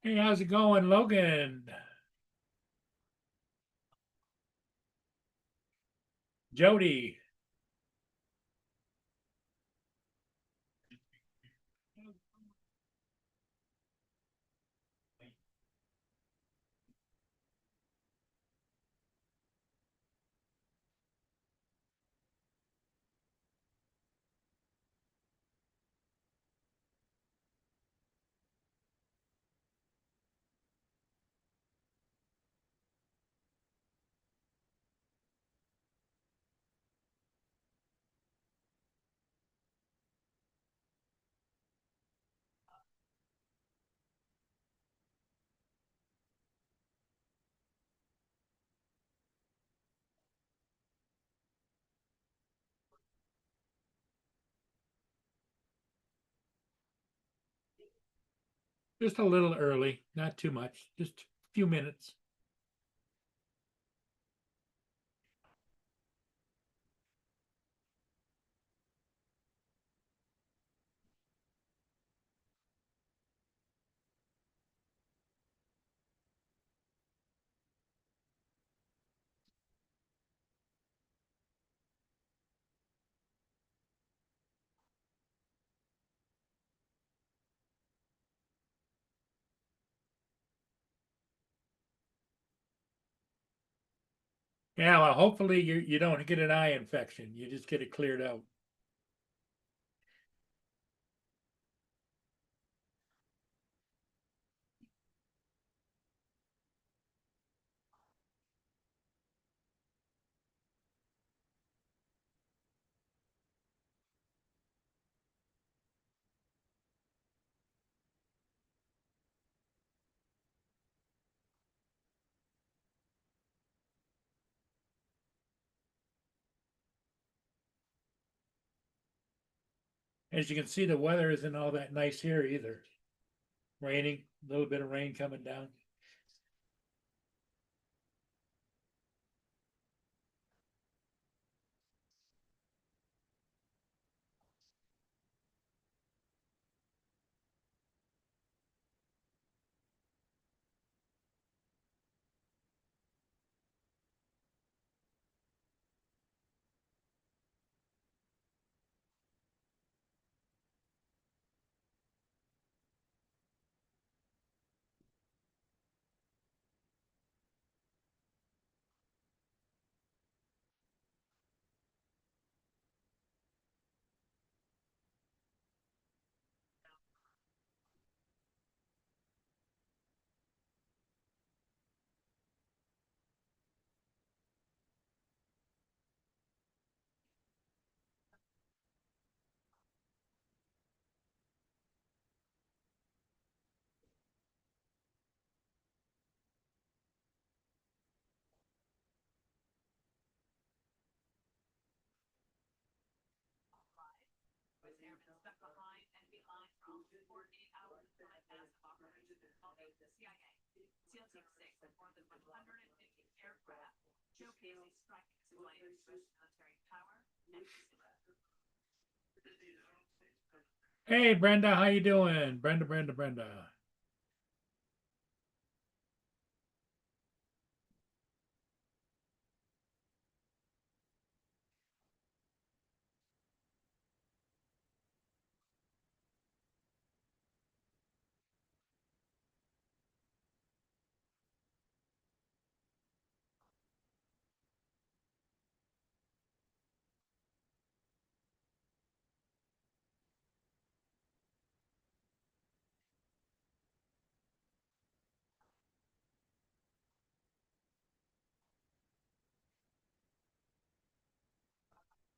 Hey, how's it going, Logan? Jody. Just a little early, not too much, just a few minutes. Yeah, well, hopefully you don't get an eye infection. You just get it cleared out. As you can see, the weather isn't all that nice here either. Raining, a little bit of rain coming down. Hey, Brenda, how you doing? Brenda.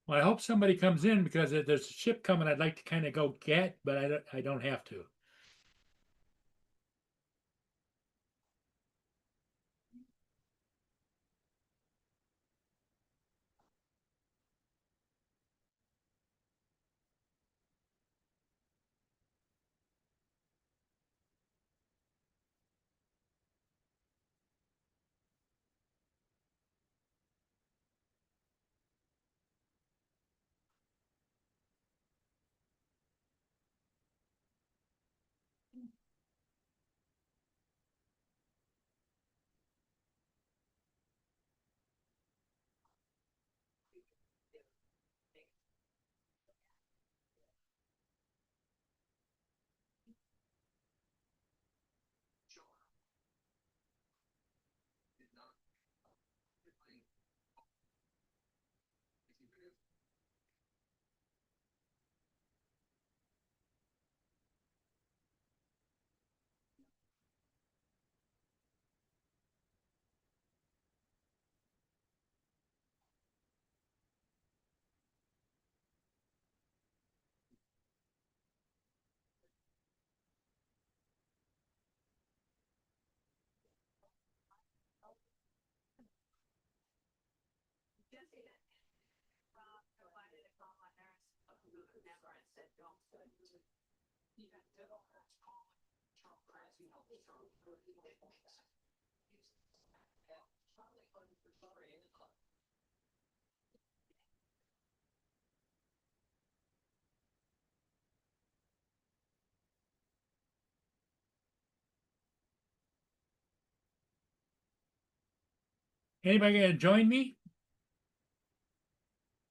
Well, I hope somebody comes in because there's a ship coming I'd like to kind of go get, but I don't have to. Anybody gonna join me?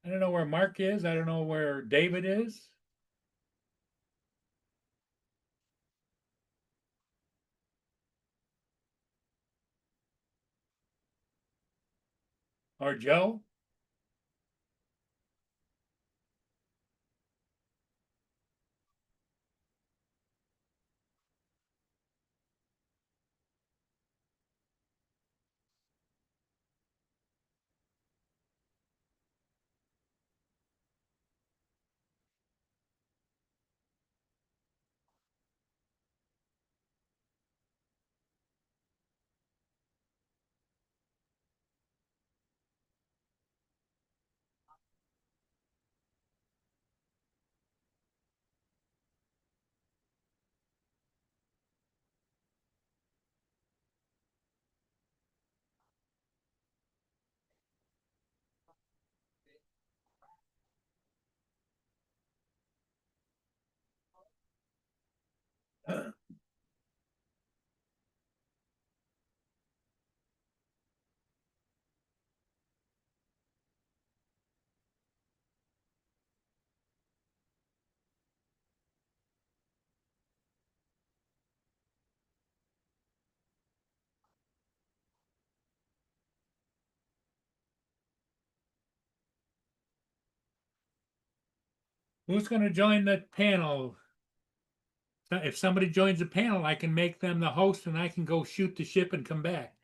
I don't know where Mark is. I don't know where David is. Or Joe. Who's gonna join the panel? If somebody joins the panel, I can make them the host and I can go shoot the ship and come back.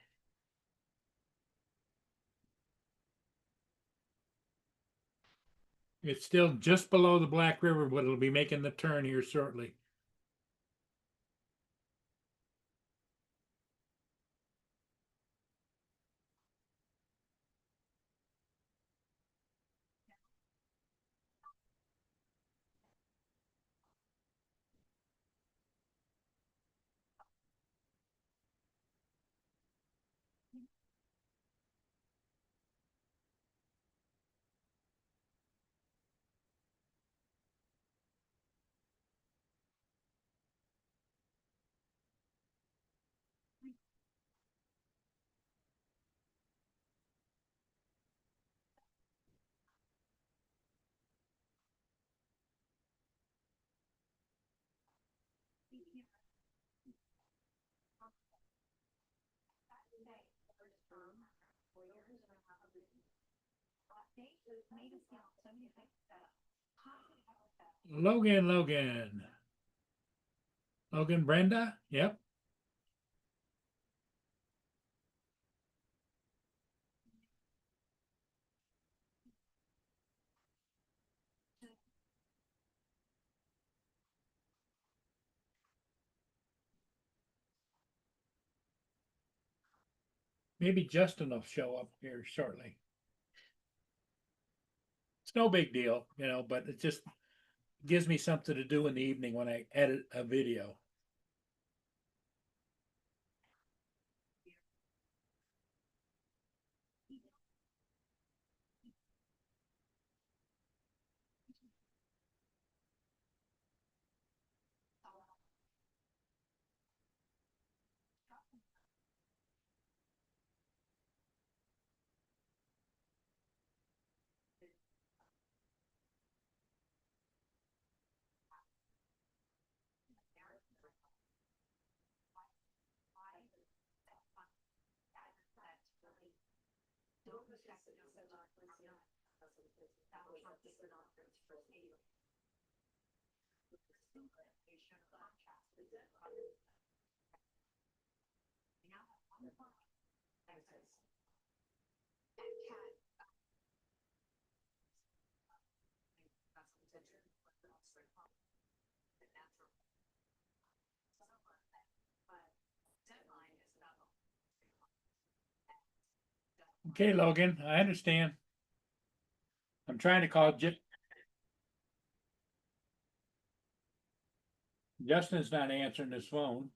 It's still just below the Black River, but it'll be making the turn here shortly. Logan, Brenda. Yep. Maybe Justin will show up here shortly. It's no big deal, but it just gives me something to do in the evening when I edit a video. Okay, Logan, I understand. I'm trying to call Justin's not answering his phone.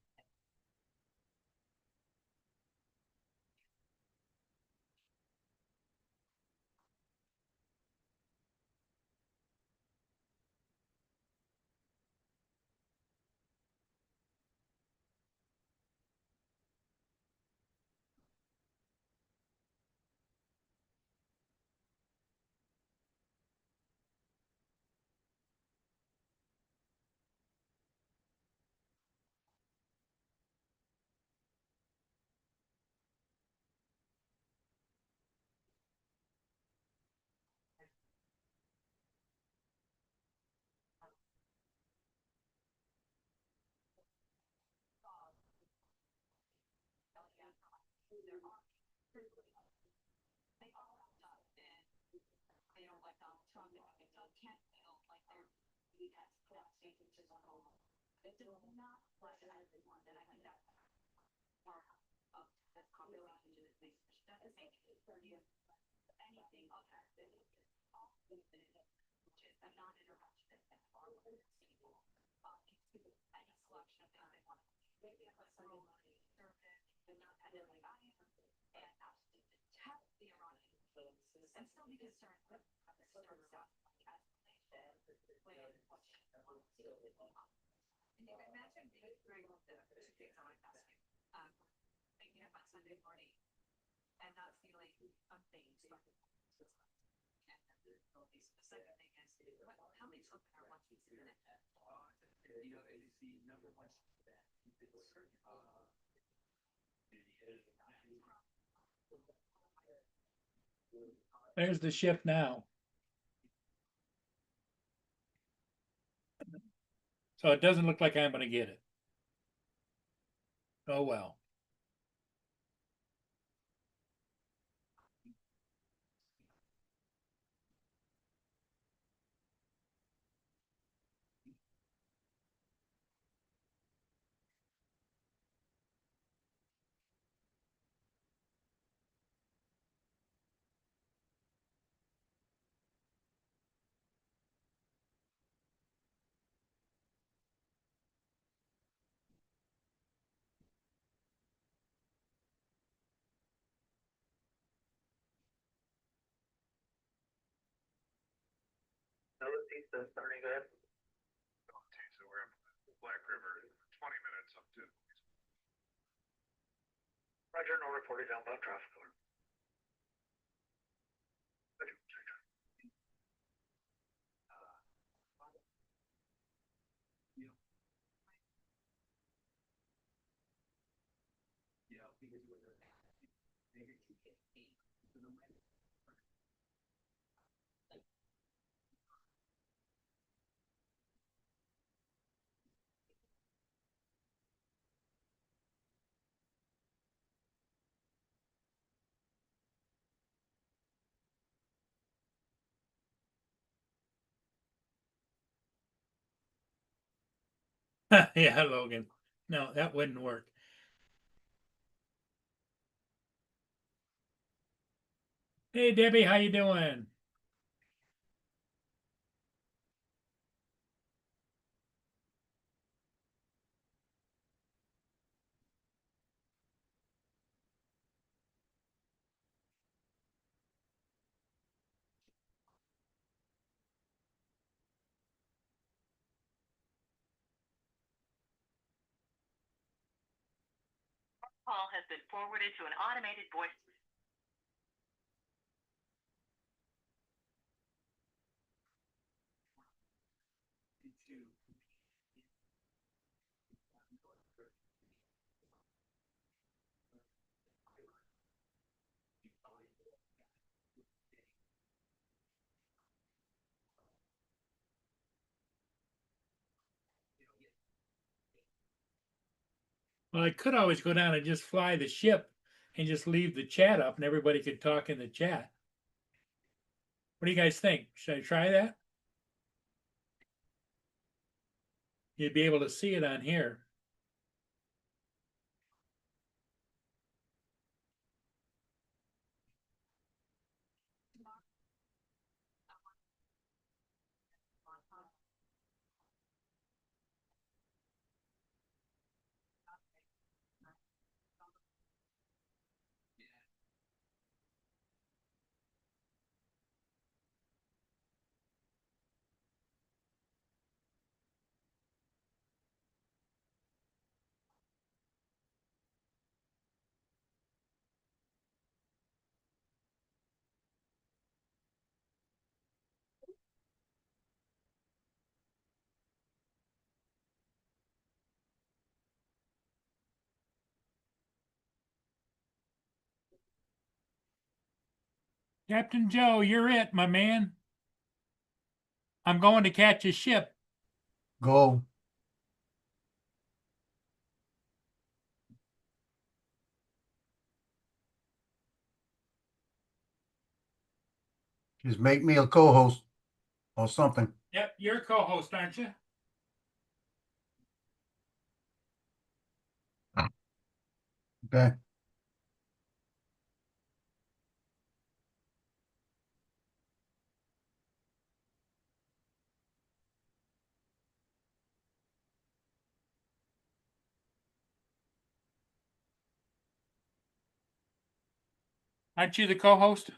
There's the ship now. So it doesn't look like I'm going to get it. Oh, well. Starting good. So we're in Black River, 20 minutes up to. Roger, no reported down about traffic. Yeah, Logan. No, that wouldn't work. Hey, Debbie, how you doing? Call has been forwarded to an automated voice. Well, I could always go down and just fly the ship and just leave the chat up and everybody could talk in the chat. What do you guys think? Should I try that? You'd be able to see it on here. Captain Joe, you're it, my man. I'm going to catch a ship. Go. Just make me a co-host or something. Yep, you're a co-host, aren't you? Okay. Aren't you the co-host?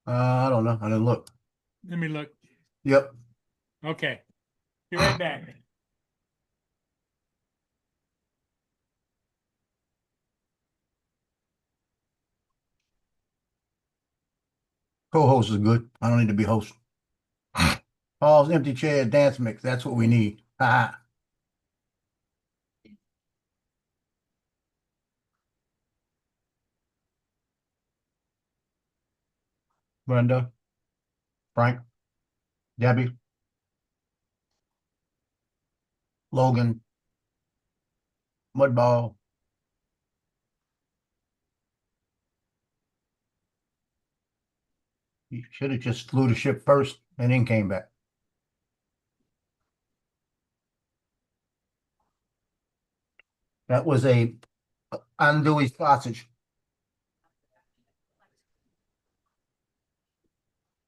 I don't know. I didn't look. Let me look. Yep. Okay. Be right back. Co-host is good. I don't need to be host. Paul's empty chair dance mix. That's what we need. Ah. Brenda, Frank, Debbie, Logan, Mudball. You should have just flew the ship first and then came back. That was a andouille sausage.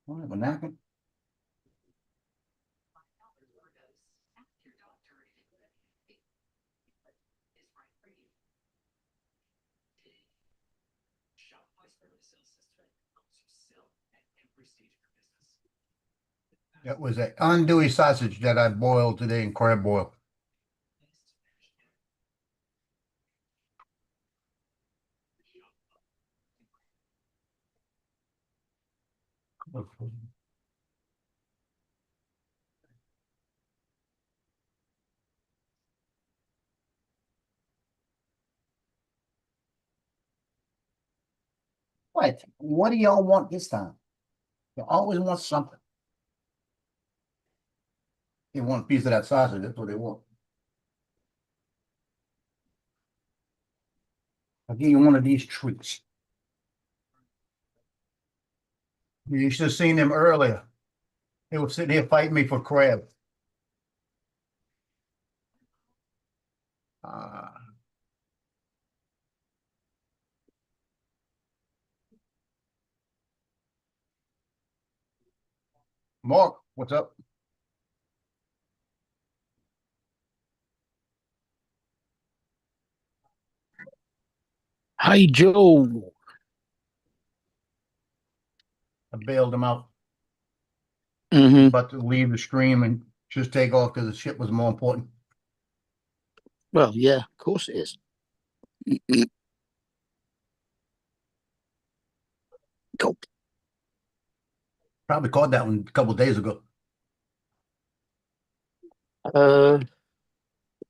I have a napkin. That was a andouille sausage that I boiled today in crab boil. What? What do y'all want this time? You always want something. They want a piece of that sausage. That's what they want. I'll give you one of these treats. You should have seen them earlier. They were sitting here fighting me for crab. Uh, Mark, what's up? Hey, Joe. I bailed him out. Hmm. About to leave the stream and just take off because the ship was more important. Well, yeah, of course it is. Go. Probably caught that one a couple of days ago. Uh,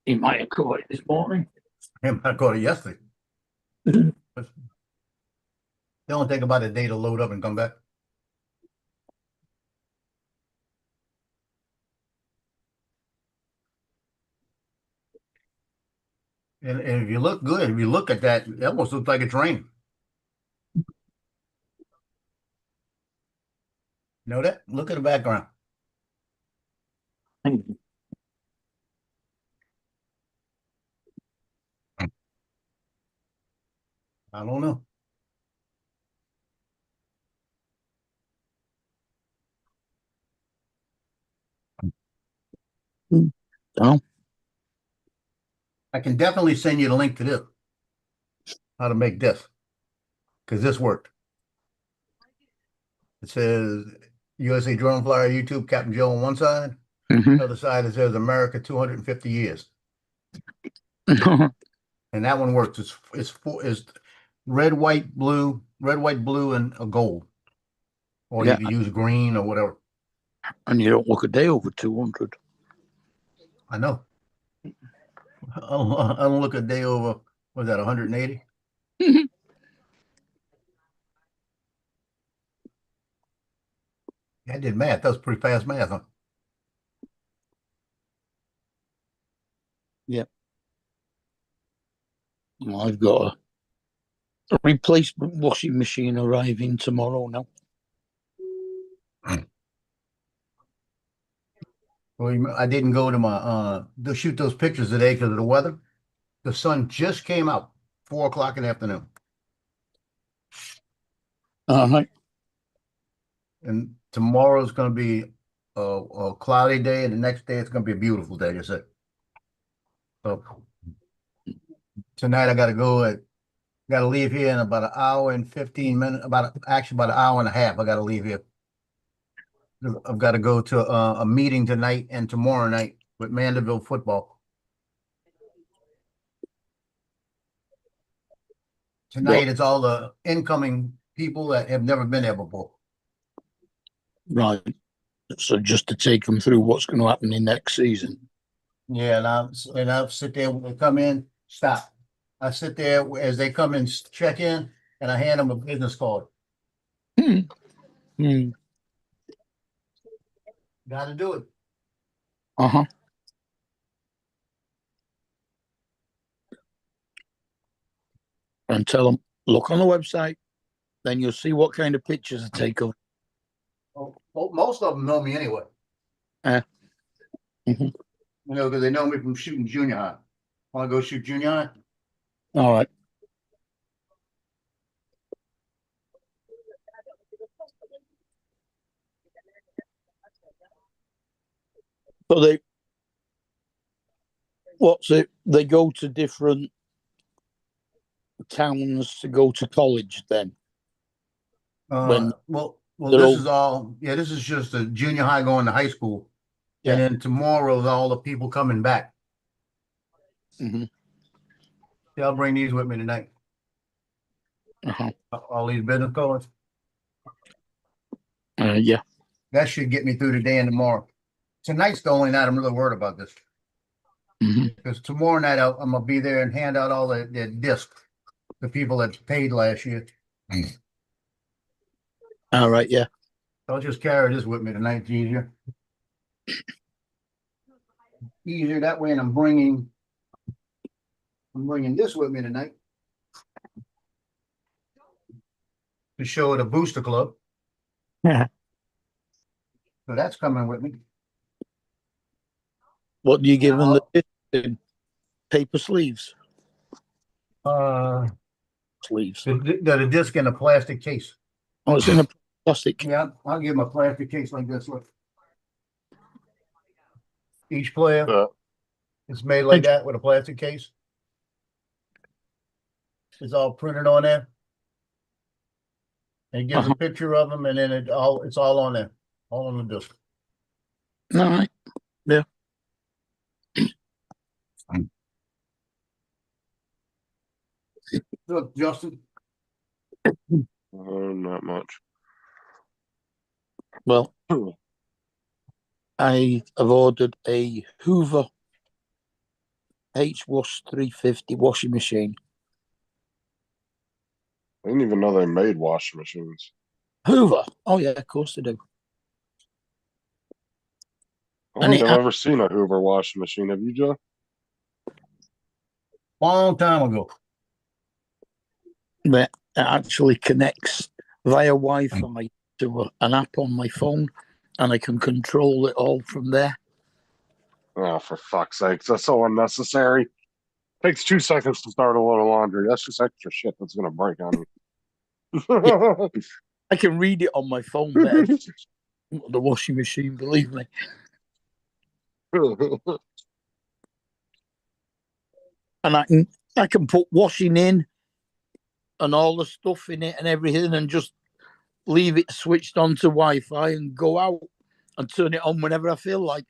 he might have caught it this morning. I caught it yesterday. But they only take about a day to load up and come back. And if you look good, if you look at that, it almost looks like it's raining. You know that? Look at the background. I don't know. Oh, I can definitely send you the link to this, how to make this, because this worked. It says USA Drone Flyer YouTube, Captain Joe on one side. mhm. The other side it says America 250 years. And that one works. It's red, white, blue, and a gold. Or you Yeah, can use green or whatever. and you don't look a day over 200. I know. I don't look a day over, was that 180? I did math. That was pretty fast math, huh? Well, I've got a replacement washing machine arriving tomorrow now. Well, I didn't go to my to shoot those pictures today because of the weather. The sun just came out 4 o'clock in the afternoon, All right. and tomorrow's going to be a cloudy day, and the next day it's going to be a beautiful day. They said. So tonight I got to got to leave here in about an hour and 15 minutes. Actually about an hour and a half. I got to leave here. I've got to go to a meeting tonight and tomorrow night with Mandeville football. Tonight it's all the incoming people that have never been there before. Right. So just to take them through what's going to happen in next season. Yeah, and I'll sit there when they come in, stop. I sit there as they come in, check in, and I hand them a business card. Hmm. Got to do it. Uh-huh. And tell them, look on the website, then you'll see what kind of pictures I take of. Well, most of them know me anyway. Mhm. You know, because they know me from shooting junior high. Want to go shoot junior high? All right. So they go to different towns to go to college then? When Well, they're this all- is all. Yeah, this is just a junior high going to high school, and Yeah. then tomorrow is all the people coming back. Mhm. Yeah, I'll bring these with me tonight. Uh-huh. All these business cards. Yeah. That should get me through the day and tomorrow. Tonight's the only night I'm really worried about this. Mhm. Because tomorrow night I'm gonna be there and hand out all the discs to people that paid last year. All right. Yeah. I'll just carry this with me tonight. It's easier. Easier that way, and I'm bringing this with me tonight to show at a booster club. Yeah. So that's coming with me. What do you give them? Now- The disc? Paper sleeves. Uh, Sleeves. the disc in a plastic case. Oh, it's in a plastic. Yeah, I'll give them a plastic case like this. Look, each player is made like that with a plastic case. It's all printed on there. And it gives a picture of them, and then it's all on there, all on the disc. All right. Yeah. Look, Justin, Not much. Well, I have ordered a Hoover H-Wash 350 washing machine. I didn't even know they made washing machines. Hoover? Oh yeah, of course they do. I don't think I've ever seen a Hoover washing machine. Have you, Joe? long time ago. That actually connects via Wi-Fi to an app on my phone, and I can control it all from there. Oh, for fuck's sakes. That's so unnecessary. Takes 2 seconds to start a load of laundry. That's just extra shit that's going to break on you. I can read it on my phone better than the washing machine, believe me. And I can put washing in and all the stuff in it and everything, and just leave it switched on to Wi-Fi and go out and turn it on whenever I feel like.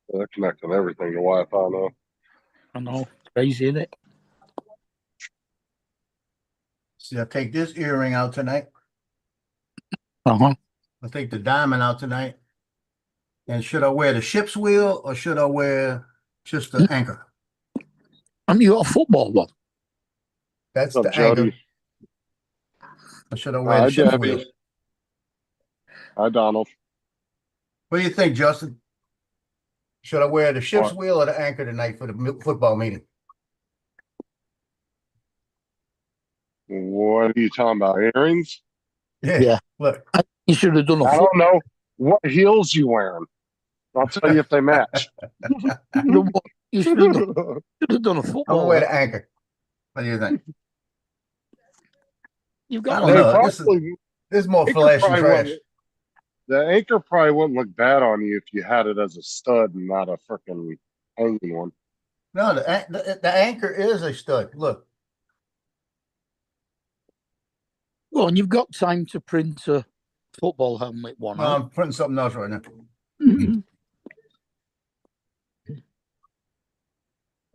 They're connecting everything to Wi-Fi now. I know, crazy, isn't it? See, I'll take this earring out tonight. Uh-huh. I'll take the diamond out tonight. And should I wear the ship's wheel or should I wear just the anchor? I mean, you got a football one. That's What's the up, Jody? anchor. Or should I wear the Hi, ship's Debbie. wheels? Hi, Donald. What do you think, Justin? Should I wear the ship's What? wheel or the anchor tonight for the football meeting? What are you talking about? Earrings? Yeah. Look, You should have done a I foot. don't know. What heels you wearing? I'll tell you if they match. You should have done, should have done a I'm gonna football. wear the anchor. What do you think? You've I got don't one. They know. probably This is more anchor flash than probably trash. wouldn't. The anchor probably wouldn't look bad on you if you had it as a stud and not a freaking hanging one. No, the anchor is a stud. Look, Well, and you've got time to print a football helmet one out. I'm printing something else right now.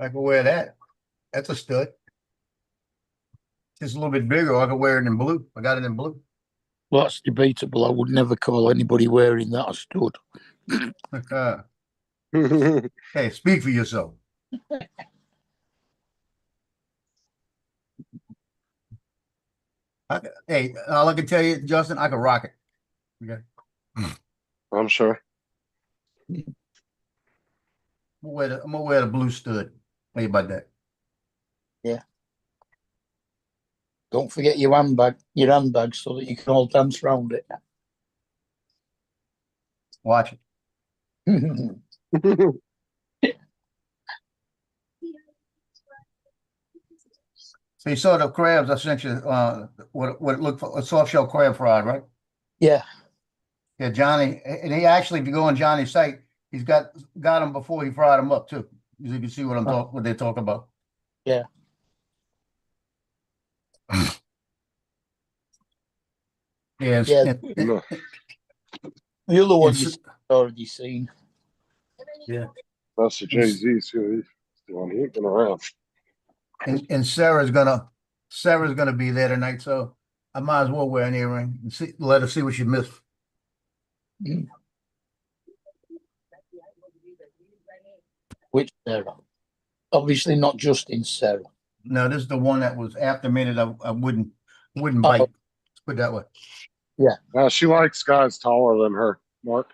I can wear that. That's a stud. Just a little bit bigger. Or I can wear it in blue. I got it in blue. Well, that's debatable. I would never call anybody wearing that a stud. Hey, speak for yourself. Hey, all I can tell you, Justin, I can rock it. Okay. I'm sure. I'm gonna wear the blue stud. How you about that? Don't forget your handbag, so that you can all dance around it. Watch it. So you saw the crabs I sent you, what it looked for, a soft shell crab fried, right? Yeah. Yeah, Johnny, and he actually, if you go on Johnny's site, he's got them before he fried them up too. You can see what they're talking about. Yeah. Yeah, Yeah. No, The other one It's- you've already seen. that's the Jay-Z. He's doing. He ain't been around. and Sarah's gonna be there tonight, so I might as well wear an earring and let her see what she missed. Which Sarah? Obviously not Justin Sarah. No, this is the one that was after me that I wouldn't Oh. bite. Let's put it that way. She likes guys taller than her, Mark.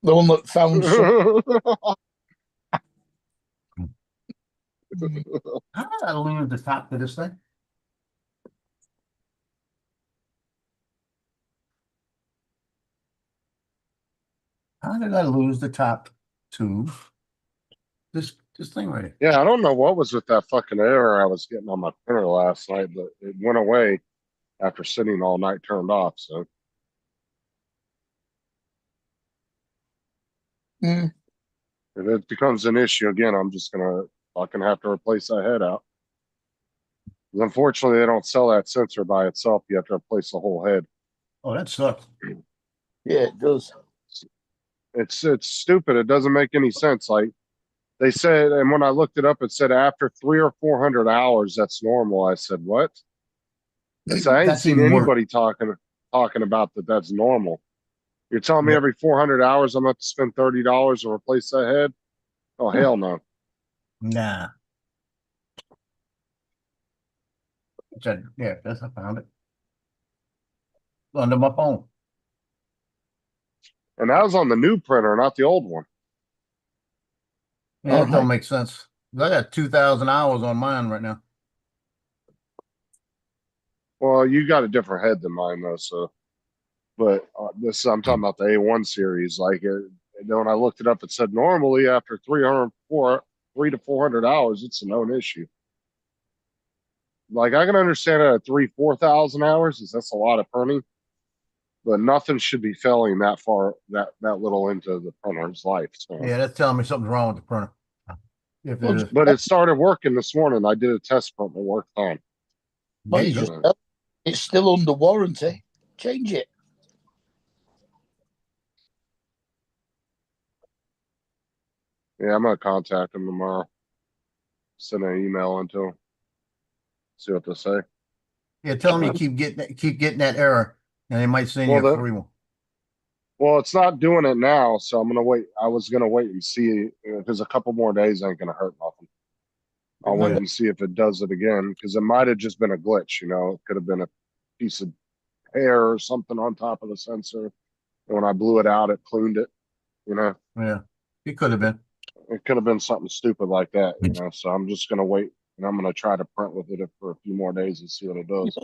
The one that found some. How did I lose the top to this thing? How did I lose the top to this thing right here? Yeah, I don't know what was with that fucking error I was getting on my printer last night, but it went away after sitting all night turned off. So Mm. if it becomes an issue again, I'm just gonna fucking have to replace that head out. 'Cause unfortunately, they don't sell that sensor by itself. You have to replace the whole head. Oh, that sucks. Yeah, it does. It's stupid. It doesn't make any sense. Like they said, and when I looked it up, it said after 300 or 400 hours, that's normal. I said, what? I said, I ain't That's seen even worse. anybody talking about that's normal. You're telling me Yeah. every 400 hours I'm going to have to spend $30 to replace that head? Oh, hell no. Nah. Yeah, that's I found it. Under my phone. And that was on the new printer, not the old one. Yeah, that Uh-huh. don't make sense. I got 2,000 hours on mine right now. Well, you got a different head than mine, though. So, but I'm talking about the A1 series. Like, when I looked it up, it said normally after 3 to 400 hours, it's a known issue. Like, I can understand it at 4,000 hours, is that's a lot of printing, but nothing should be failing that far, that little into the printer's life. So. Yeah, that's telling me something's wrong with the printer. If it is, But it started working this morning. I did a test print and it worked fine. there you you just go. it's still under warranty. Change it. Yeah, I'm gonna contact them tomorrow. Send an email into them. See what they say. Yeah, tell me keep getting that error, and they might send you Well, a free one. Well, it's not doing it now, so I'm gonna wait. I was gonna wait and see because a couple more days ain't gonna hurt nothing. I'll wait and see if it does it again because it might have just been a glitch. You know, it could have been piece of hair or something on top of the sensor. And when I blew it out, it cleaned it. You know, Yeah, it could have been. it could have been something stupid like that. You know, so I'm just gonna wait and I'm gonna try to print with it for a few more days and see what it does.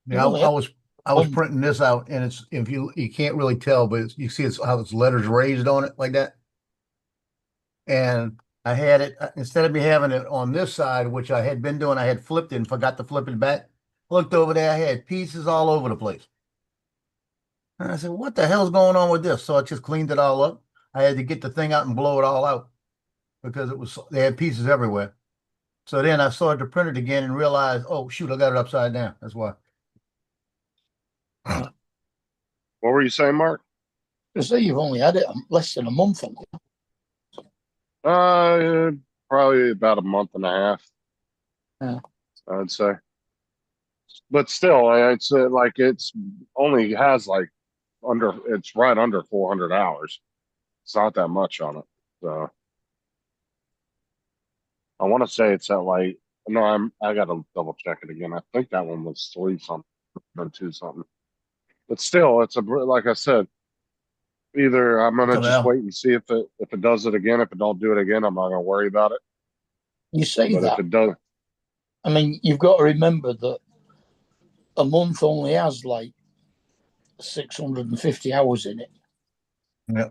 Yeah, I was Um, printing this out, and it's if you can't really tell, but you see it's how it's letters raised on it like that. And I had it instead of me having it on this side, which I had been doing, I had flipped it and forgot to flip it back. Looked over there, I had pieces all over the place. And I said, "What the hell's going on with this?" So I just cleaned it all up. I had to get the thing out and blow it all out because they had pieces everywhere. So then I started to print it again and realized, oh shoot, I got it upside down. That's why. What were you saying, Mark? I say you've only had it less than a month, haven't you? Probably about a month and a half. Yeah. I'd say. But still, it's like it's only has like it's right under 400 hours. It's not that much on it. So I want to say it's at like no, I gotta double check it again. I think that one was 3 something or 2 something. But still, it's like I said, either I'm gonna So just now, wait and see if it does it again. If it don't do it again, I'm not gonna worry about it. You say But if that. it does, I mean, you've got to remember that a month only has like 650 hours in it. yeah,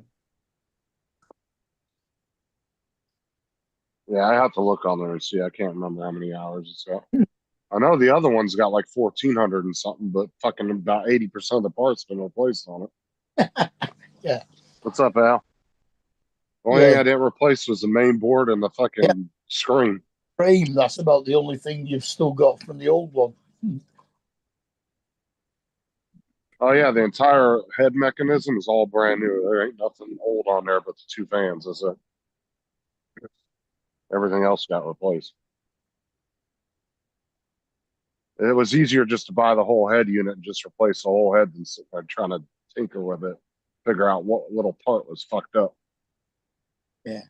yeah, I have to look on there and see. I can't remember how many hours it's got. I know the other one's got like 1,400 and something, but fucking about 80% of the parts been replaced on it. Yeah. What's up, Al? Only thing Yeah, I didn't replace was the main board and the yeah, fucking screen. frame. That's about the only thing you've still got from the old one. Oh yeah, the entire head mechanism is all brand new. There ain't nothing old on there but the 2 fans. Is it? Everything else got replaced. It was easier just to buy the whole head unit and just replace the whole head than sit there trying to tinker with it, figure out what little part was fucked up. Yeah.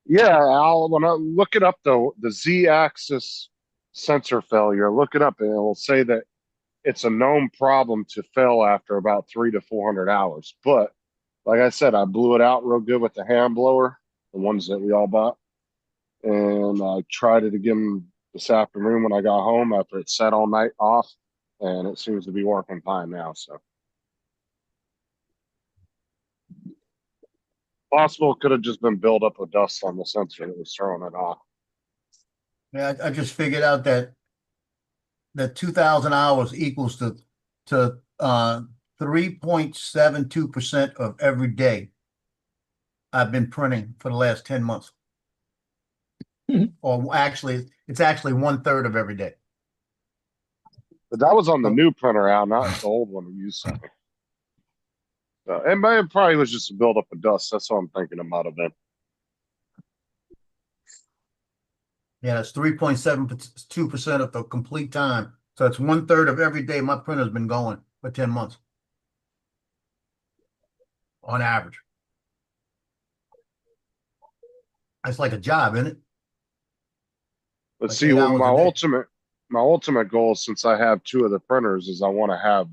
Yeah, Al, when I look it up though, the Z-axis sensor failure, look it up and it will say that it's a known problem to fail after about 300 to 400 hours. But like I said, I blew it out real good with the hand blower, the ones that we all bought. And I tried it again this afternoon when I got home after it sat all night off, and it seems to be working fine now. So possible it could have just been built up with dust on the sensor that was throwing it off. yeah. I just figured out that 2,000 hours equals to 3.72% of every day I've been printing for the last 10 months. Or actually, it's actually 1/3 of every day. But that was on the Oh. new printer out, not the old one we used to. So, and it probably was just a buildup of dust. That's what I'm thinking it might have been. Yeah, it's 3.72% of the complete time. So it's 1/3 of every day my printer's been going for 10 months. On average. That's like a job, isn't it? But Like see, 8 what hours a day. my ultimate goal, since I have 2 of the printers, is I want to have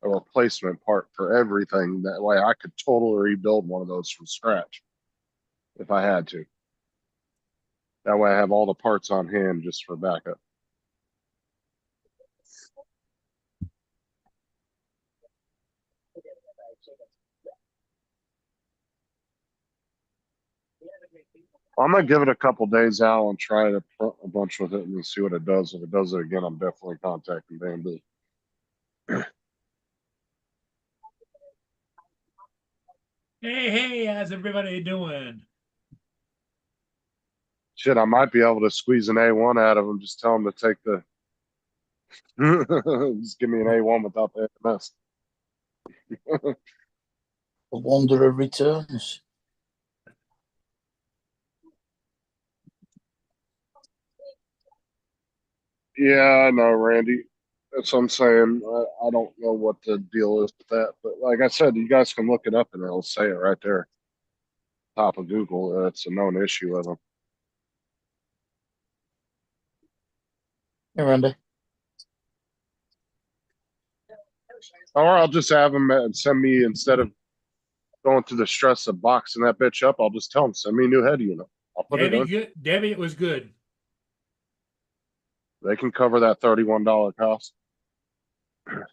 a replacement part for everything. That way I could totally rebuild one of those from scratch if I had to. That way I have all the parts on hand just for backup. I'm gonna give it a couple days out and try to print a bunch with it and see what it does. If it does it again, I'm definitely contacting Bamboo. Hey, how's everybody doing? Shit, I might be able to squeeze an A1 out of them. Just tell them to take the just give me an A1 without the MS. The Wanderer returns. Yeah, I know, Randy. That's what I'm saying. I don't know what the deal is with that, but like I said, you guys can look it up and it'll say it right there, top of Google. It's a known issue with them. Hey, Randy. Or I'll just have them send me, instead of going through the stress of boxing that bitch up, I'll just tell them, send me a new head unit. I'll put it Debbie, in. good. Debbie, it was good. They can cover that $31 cost. I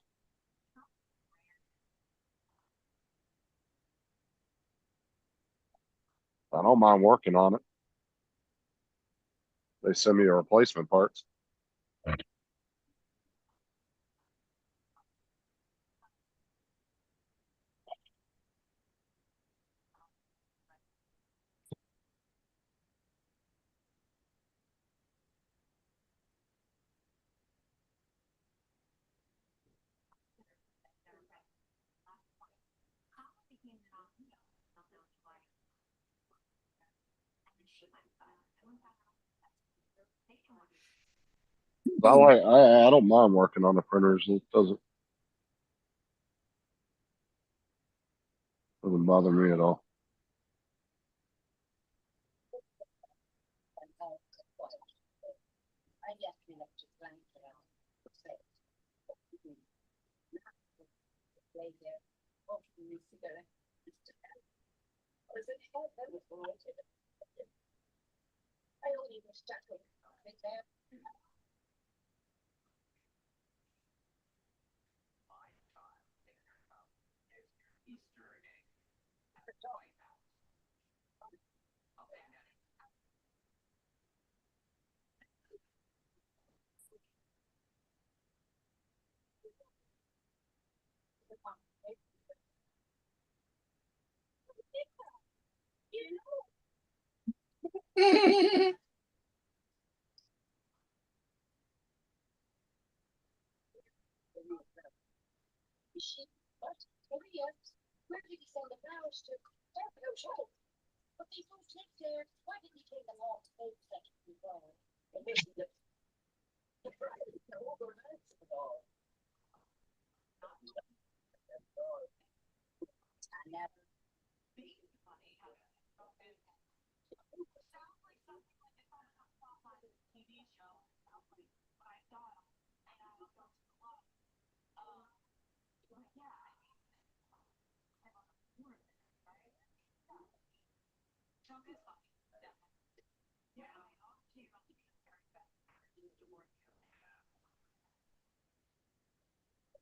don't mind working on it. They send me a replacement parts. I don't mind working on the printers. It doesn't bother me at all.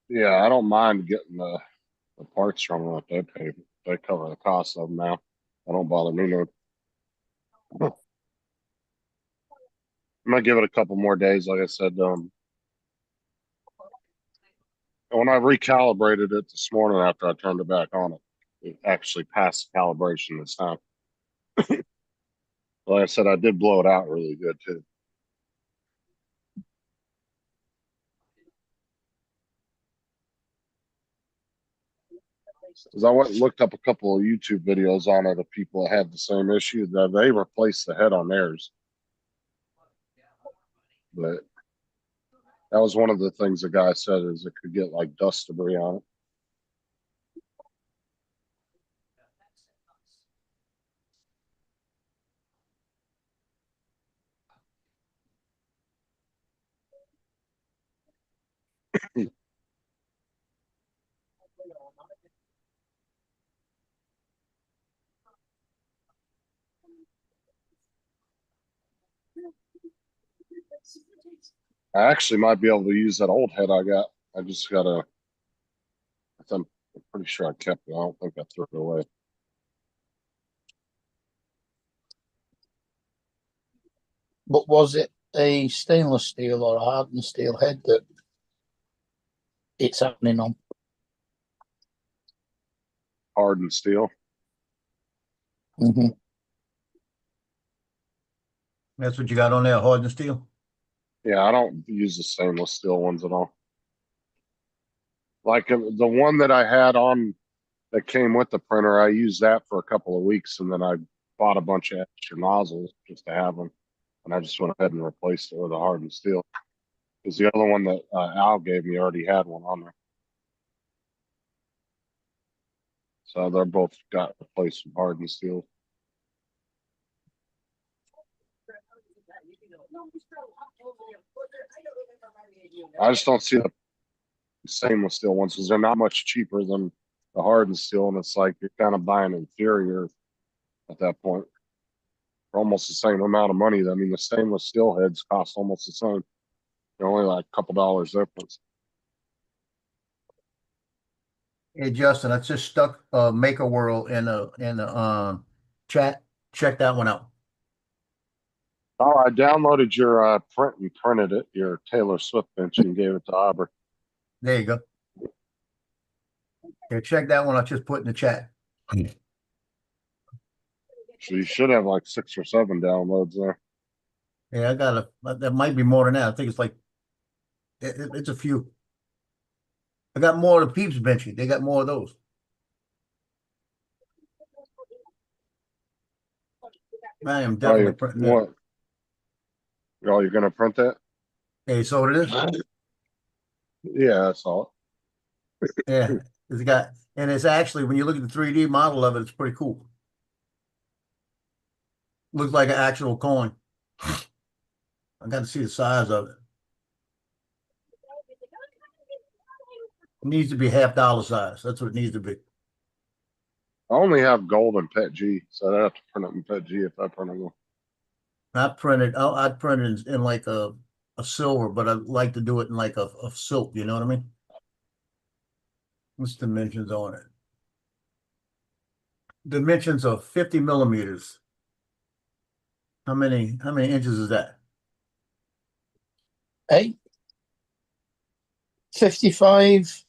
Yeah, I don't mind getting the parts from them if they pay. They cover the cost of them now. I don't bother me no. I'm gonna give it a couple more days, like I said. When I recalibrated it this morning after I turned it back on, it actually passed calibration this time. Like I said, I did blow it out really good too. Because I went and looked up a couple of YouTube videos on it of people that had the same issue. That they replaced the head on theirs, but that was one of the things the guy said is it could get like dust debris on it. I actually might be able to use that old head I got. I just gotta. I'm pretty sure I kept it. I don't think I threw it away. But was it a stainless steel or a hardened steel head that it's happening on? Hardened steel. Mm-hmm. That's what you got on there, hardened steel? Yeah, I don't use the stainless steel ones at all. Like the one that I had on that came with the printer, I used that for a couple of weeks, and then I bought a bunch of extra nozzles just to have them, and I just went ahead and replaced it with a hardened steel. Because the other one that Al gave me already had one on there, so they're both got replaced with hardened steel. I just don't see the stainless steel ones because they're not much cheaper than the hardened steel, and it's like you're kind of buying inferior at that point for almost the same amount of money. I mean, the stainless steel heads cost almost the same. They're only like a couple dollars difference. Hey, Justin, I just stuck Maker World in the chat. Check that one out. Oh, I downloaded your print and printed it, your Taylor Swift bench, and gave it to Aubrey. There you go. Yeah, check that one. I just put in the chat. So you should have like 6 or 7 downloads there. Yeah, I got there might be more than that. I think it's like it's a few. I got more of the Peeps Benchy. They got more of those. I am Oh, definitely you're, printing that. what? Oh, you're gonna print that? Hey, so it is. Yeah, I saw it. Yeah, it's got, and it's actually when you look at the 3D model of it, it's pretty cool. Looks like an actual coin. I got to see the size of it. It needs to be $half size. That's what it needs to be. I only have gold and Pet G, so I'd have to print it in Pet G if I print it. I'd print it in like a silver, but I'd like to do it in like a silk. You know what I mean? What's dimensions on it? Dimensions of 50 millimeters. How many inches is that? 8, 55,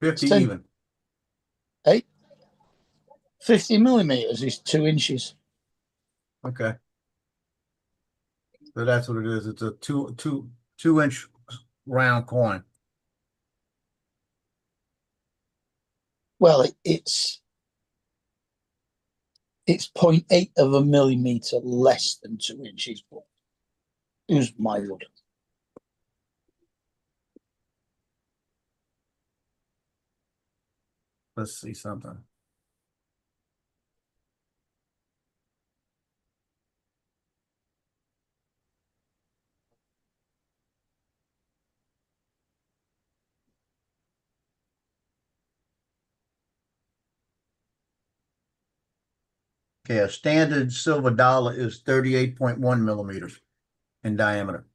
50 10. even. 50 millimeters is 2 inches. Okay. So that's what it is. It's a 2-inch round coin. Well, it's 0.8 of a millimeter less than 2 inches, but who's my word? Let's see something. Okay, a standard silver dollar is 38.1 millimeters in diameter.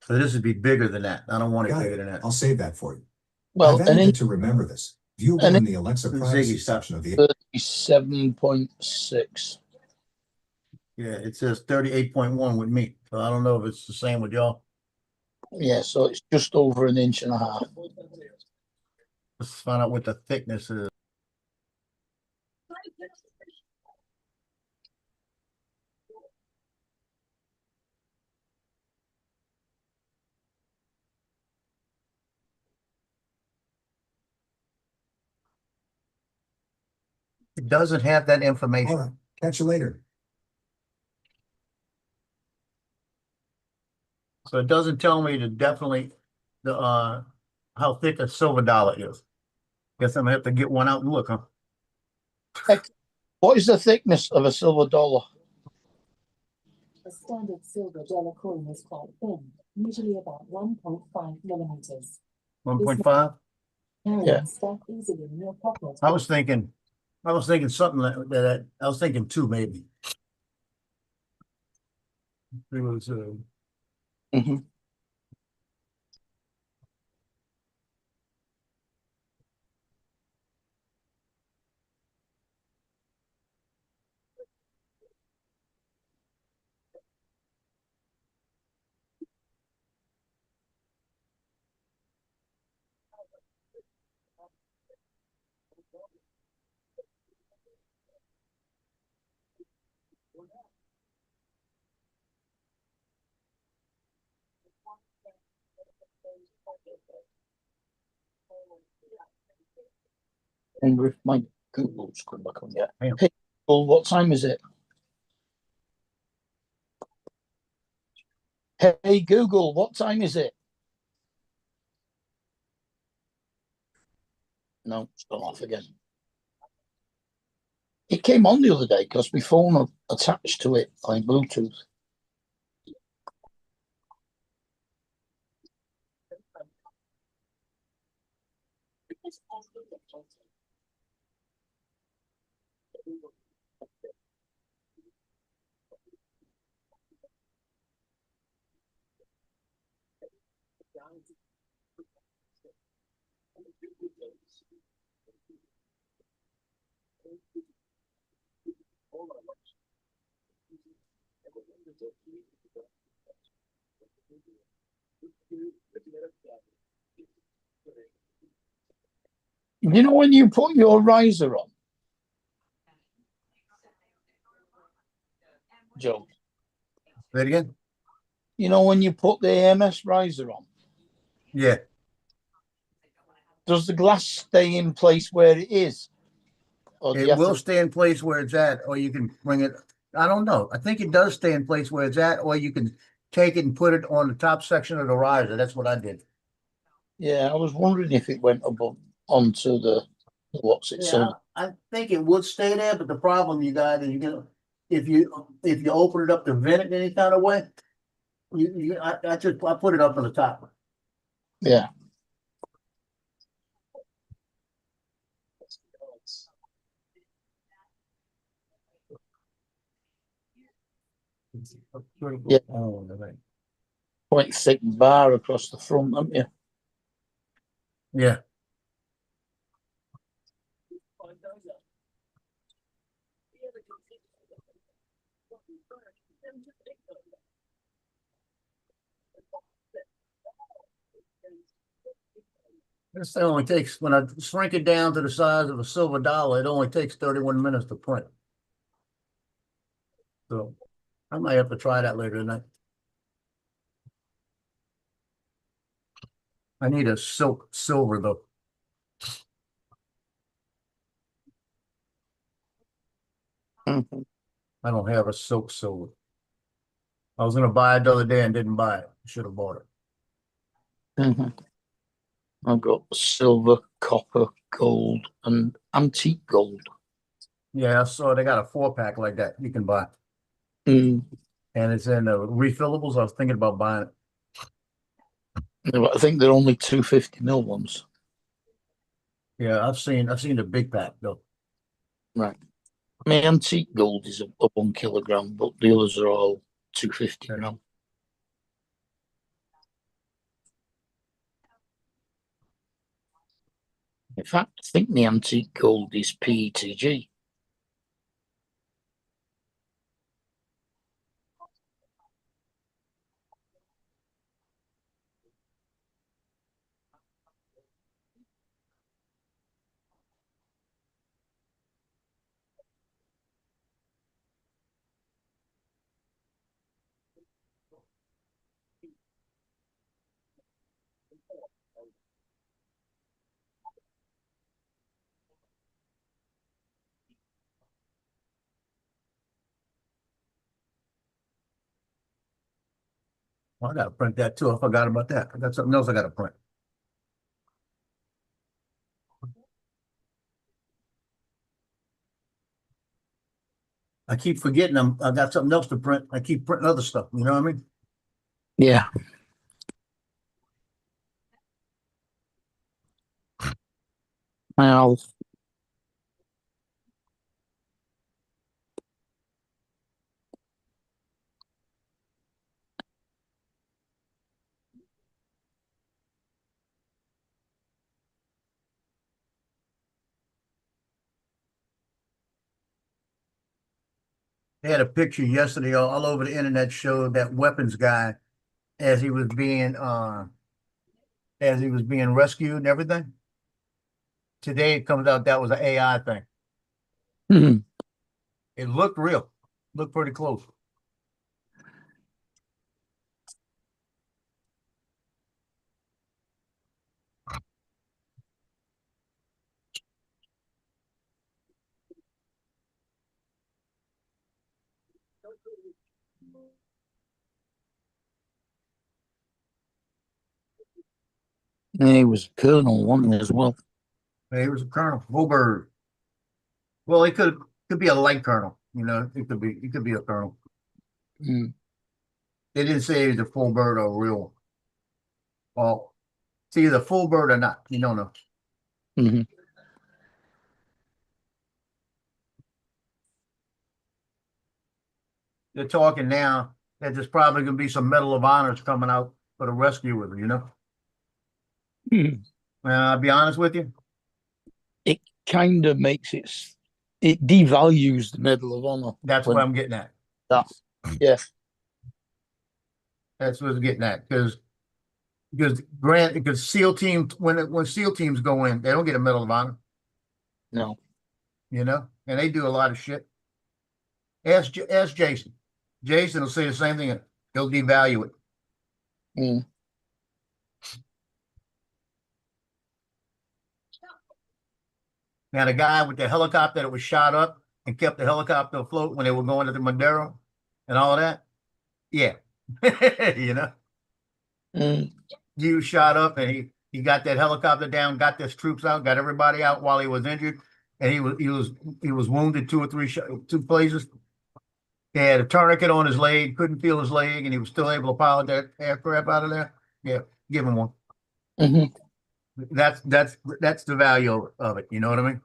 So this would be bigger than that. I don't want it Got bigger it. than that. I'll save that for you. Well, I've and added in it to remember this. Viewable and in the Alexa privacy Ziggy stuff. section of the 37.6. Yeah, it says 38.1 with me. So I don't know if it's the same with y'all. Yeah, so it's just over 1.5 inches. Let's find out what the thickness is. It doesn't have that All information. right. Catch you later. So it doesn't tell me how thick a silver dollar is. Guess I'm gonna have to get one out and look, huh? What is the thickness of a silver dollar? A standard silver dollar coin is quite thin, usually about 1.5 millimeters. 1.5? Carry Yeah. and stack easily in your pocket. I was thinking something like that. I was thinking 2 maybe. It was Mhm. Wonder if my Google's come back on yet. Yeah. Hey, Google, what time is it? Hey, Google, what time is it? No, it's gone off again. It came on the other day because my phone attached to it by Bluetooth. You know when you put your riser on, Joe? Say it again? You know when you put the AMS riser on, Yeah, does the glass stay in place where it is? Or do you it have will to- stay in place where it's at, or you can bring it. I don't know. I think it does stay in place where it's at, or you can take it and put it on the top section of the riser. That's what I did. Yeah, I was wondering if it went above onto the what's it Yeah, so I think it would stay there, but the problem you got is if you open it up to vent it any kind of way, I put it up on the top. yeah. Yeah. Oh, right. Quite thick bar across the front, haven't you? Yeah. This thing only takes, when I shrink it down to the size of a silver dollar, it only takes 31 minutes to print. So I might have to try that later tonight. I need a silk silver though. Mhm. I don't have a silk silver. I was gonna buy it the other day and didn't buy it. Should have bought it. Mhm. I've got silver, copper, gold, and antique gold. Yeah, so they got a 4-pack like that you can buy. Mm. And it's in refillables. I was thinking about buying it. Yeah, but I think they're only 250 ml ones. Yeah, I've seen the big pack though. Right. My antique gold is a 1 kilogram, but the others are all 250 ml. In fact, I think the antique gold is PETG. Well, I gotta print that too. I forgot about that. I got something else I gotta print. I keep forgetting I got something else to print. I keep printing other stuff. You know what I mean? Yeah. Well, They had a picture yesterday all over the internet showed that weapons guy as he was being rescued and everything. Today it comes out that was an AI thing. mhm. It looked real. Looked pretty close. Yeah, he was a colonel, wasn't he, as well? He was a colonel. Wilbur. Well, he could be a light colonel. You know, he could be a colonel. Mm. They didn't say he's a full bird or real. Well, it's either full bird or not. You don't know. Mhm. They're talking now that there's probably gonna be some Medal of Honors coming out for the rescuers, you know? Mhm. I'll be honest with you. It kind of makes it devalues the Medal of Honor. That's when what I'm getting at. that, yeah. That's what I'm getting at. Because SEAL teams, when SEAL teams go in, they don't get a Medal of Honor, No. you know, and they do a lot of shit. Ask Jason. Jason will say the same thing. He'll devalue it. Mm. Now the guy with the helicopter that was shot up and kept the helicopter afloat when they were going to the Madero and all that. Yeah. You know, Mm. he was shot up and he got that helicopter down, got his troops out, got everybody out while he was injured, and he was wounded two places. He had a tourniquet on his leg, couldn't feel his leg, and he was still able to pilot that aircraft out of there. Yeah, give him one. Mhm. That's the value of it. You know what I mean?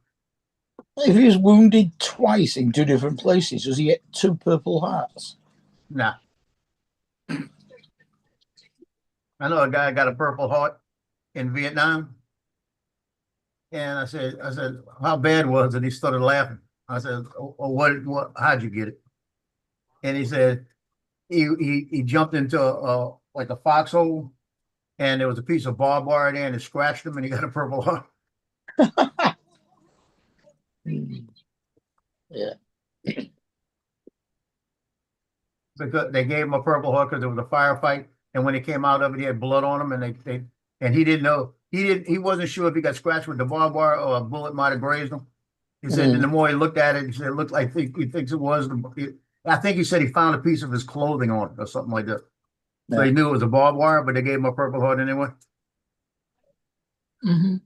If he was wounded twice in two different places, does he get two Purple Hearts? Nah. I know a guy got a Purple Heart in Vietnam. And I said, how bad was it? He started laughing. I said, how'd you get it? And he said, he jumped into like a foxhole, and there was a piece of barbed wire there, and it scratched him, and he got a Purple Heart. Mm. Yeah. Because they gave him a Purple Heart because there was a firefight, and when he came out of it, he had blood on him, and he didn't know he wasn't sure if he got scratched with the barbed wire or a bullet might have grazed him. He said, and the more he looked at it, he said it looked like he thinks it was. I think he said he found a piece of his clothing on it or something like that. So he knew it was a barbed wire, but they gave him a Purple Heart anyway. Mhm.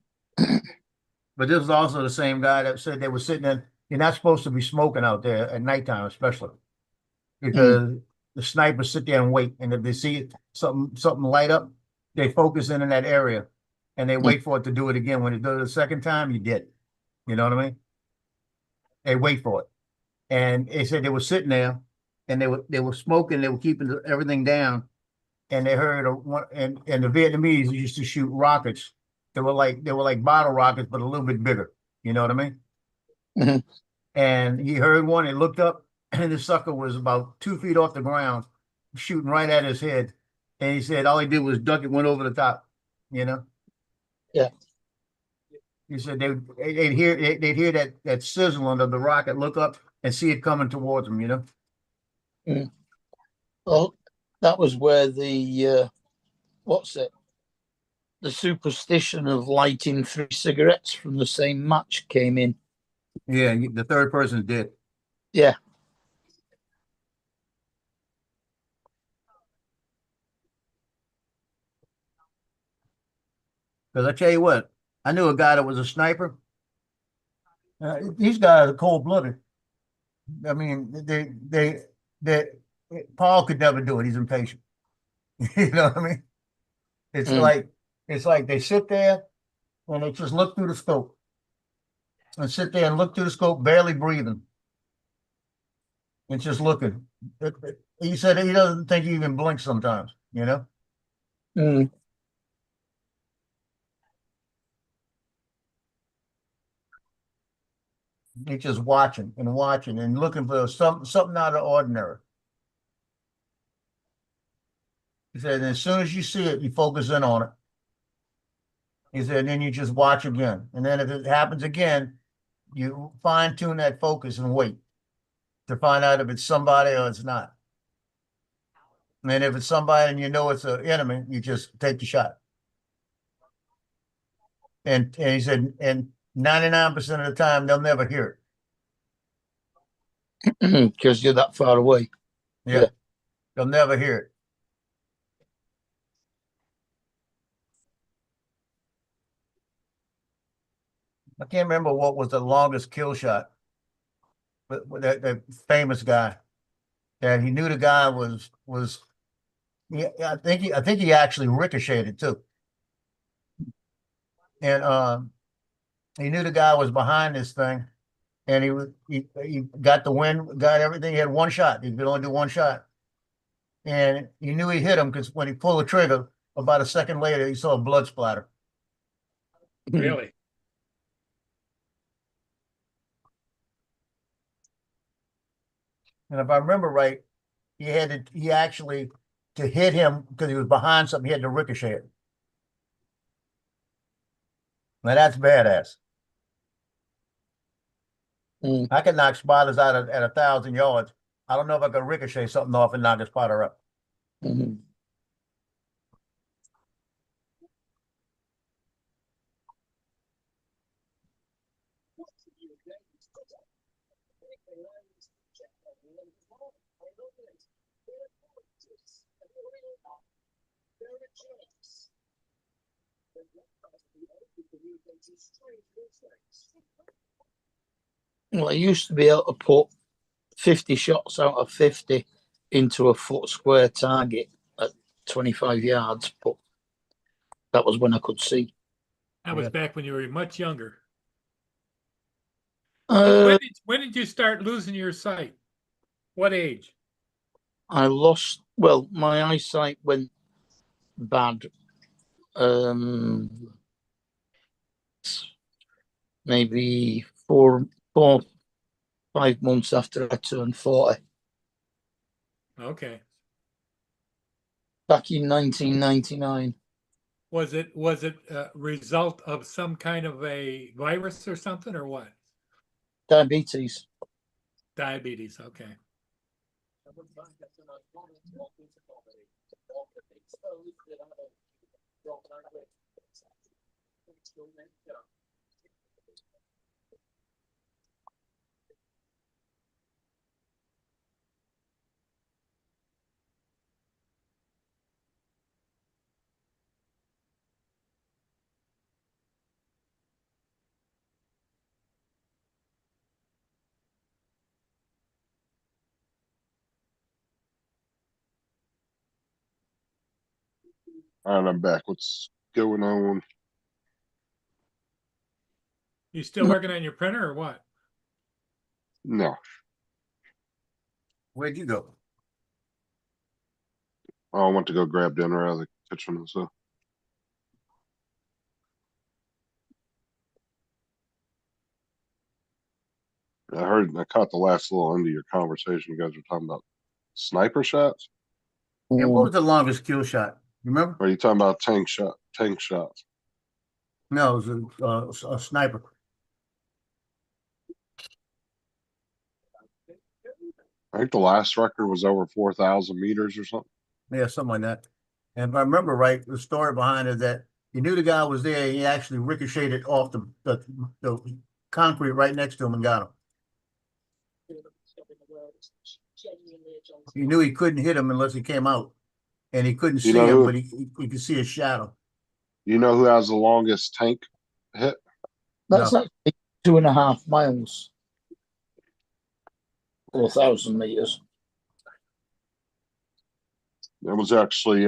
But this is also the same guy that said they were sitting in. You're not supposed to be smoking out there at nighttime, especially because the snipers sit there and wait, and if they see something light up, they focus in that area, and they wait for it to do it again. When it does it the second time, you did. You know what I mean? They wait for it, and they said they were sitting there, and they were smoking. They were keeping everything down, and they heard and the Vietnamese used to shoot rockets. They were like bottle rockets, but a little bit bigger. You know what I mean? Mhm. And he heard one and looked up, and the sucker was about 2 feet off the ground, shooting right at his head. And he said all he did was duck it, went over the top. You know? Yeah. He said they'd hear that sizzling of the rocket, look up and see it coming towards them. You know? Mm. Well, that was where the what's it? The superstition of lighting 3 cigarettes from the same match came in. Yeah, the third person did. Yeah. Because I tell you what, I knew a guy that was a sniper. These guys are cold blooded. I mean, they Paul could never do it. He's impatient. You know what I mean? It's Mm. like they sit there and they just look through the scope and sit there and look through the scope, barely breathing, and just looking. He said he doesn't think he even blinks sometimes. You know? Mm. He's just watching and watching and looking for something out of ordinary. He said, and as soon as you see it, you focus in on it. He said, and then you just watch again. And then if it happens again, you fine tune that focus and wait to find out if it's somebody or it's not. And if it's somebody and you know it's an enemy, you just take the shot. And he said, and 99% of the time, they'll never hear it. Because you're that far away. Yeah. They'll never hear it. I can't remember what was the longest kill shot, but that famous guy that he knew the guy was yeah, I think he actually ricocheted too. And He knew the guy was behind this thing, and he got the wind, got everything. He had one shot. He could only do one shot, and he knew he hit him because when he pulled the trigger, about a second later, he saw a blood splatter. Really? And if I remember right, he actually to hit him because he was behind something. He had to ricochet it. Now that's badass. Mm. I can knock spotters out at 1,000 yards. I don't know if I could ricochet something off and knock a spotter up. Mhm. Well, I used to be able to put 50 shots out of 50 into a foot square target at 25 yards, but that was when I could see. That was Yeah. back when you were much younger. Uh, When did you start losing your sight? What age? I lost, well, my eyesight went bad. Maybe 5 months after I turned 40, Okay. back in 1999. Was it a result of some kind of a virus or something or what? Diabetes. Diabetes. Okay. All right, I'm back. What's going on? You still working on your printer or what? No, Where'd you go? I want to go grab dinner out of the kitchen and stuff. I caught the last little end of your conversation. You guys were talking about sniper shots. Yeah, what was the longest kill shot? You remember? Or are you talking about tank shots? No, it was a sniper. I think the last record was over 4,000 meters or something. Yeah, something like that. And if I remember right, the story behind it that he knew the guy was there. He actually ricocheted off the concrete right next to him and got him. He knew he couldn't hit him unless he came out, and he couldn't You see know him, who? but he could see his shadow. You know who has the longest tank hit? That's No. actually 2.5 miles or 1,000 meters. It was actually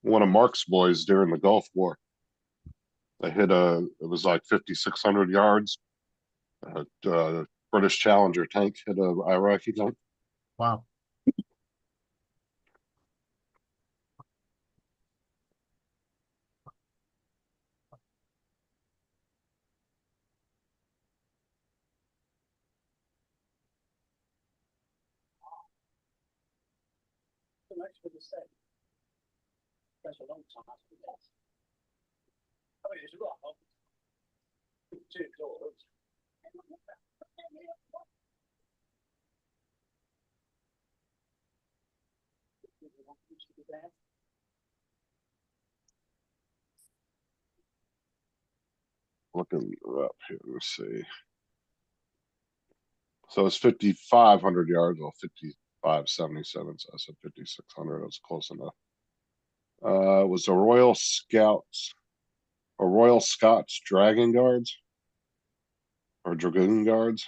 one of Mark's boys during the Gulf War. They hit it was like 5,600 yards. British Challenger tank hit a Iraqi tank. Wow. Looking up here, let's see. So it's 5,500 yards, or 5,577. So I said 5,600. That was close enough. It was a Royal Scots Dragon Guards or Dragoon Guards.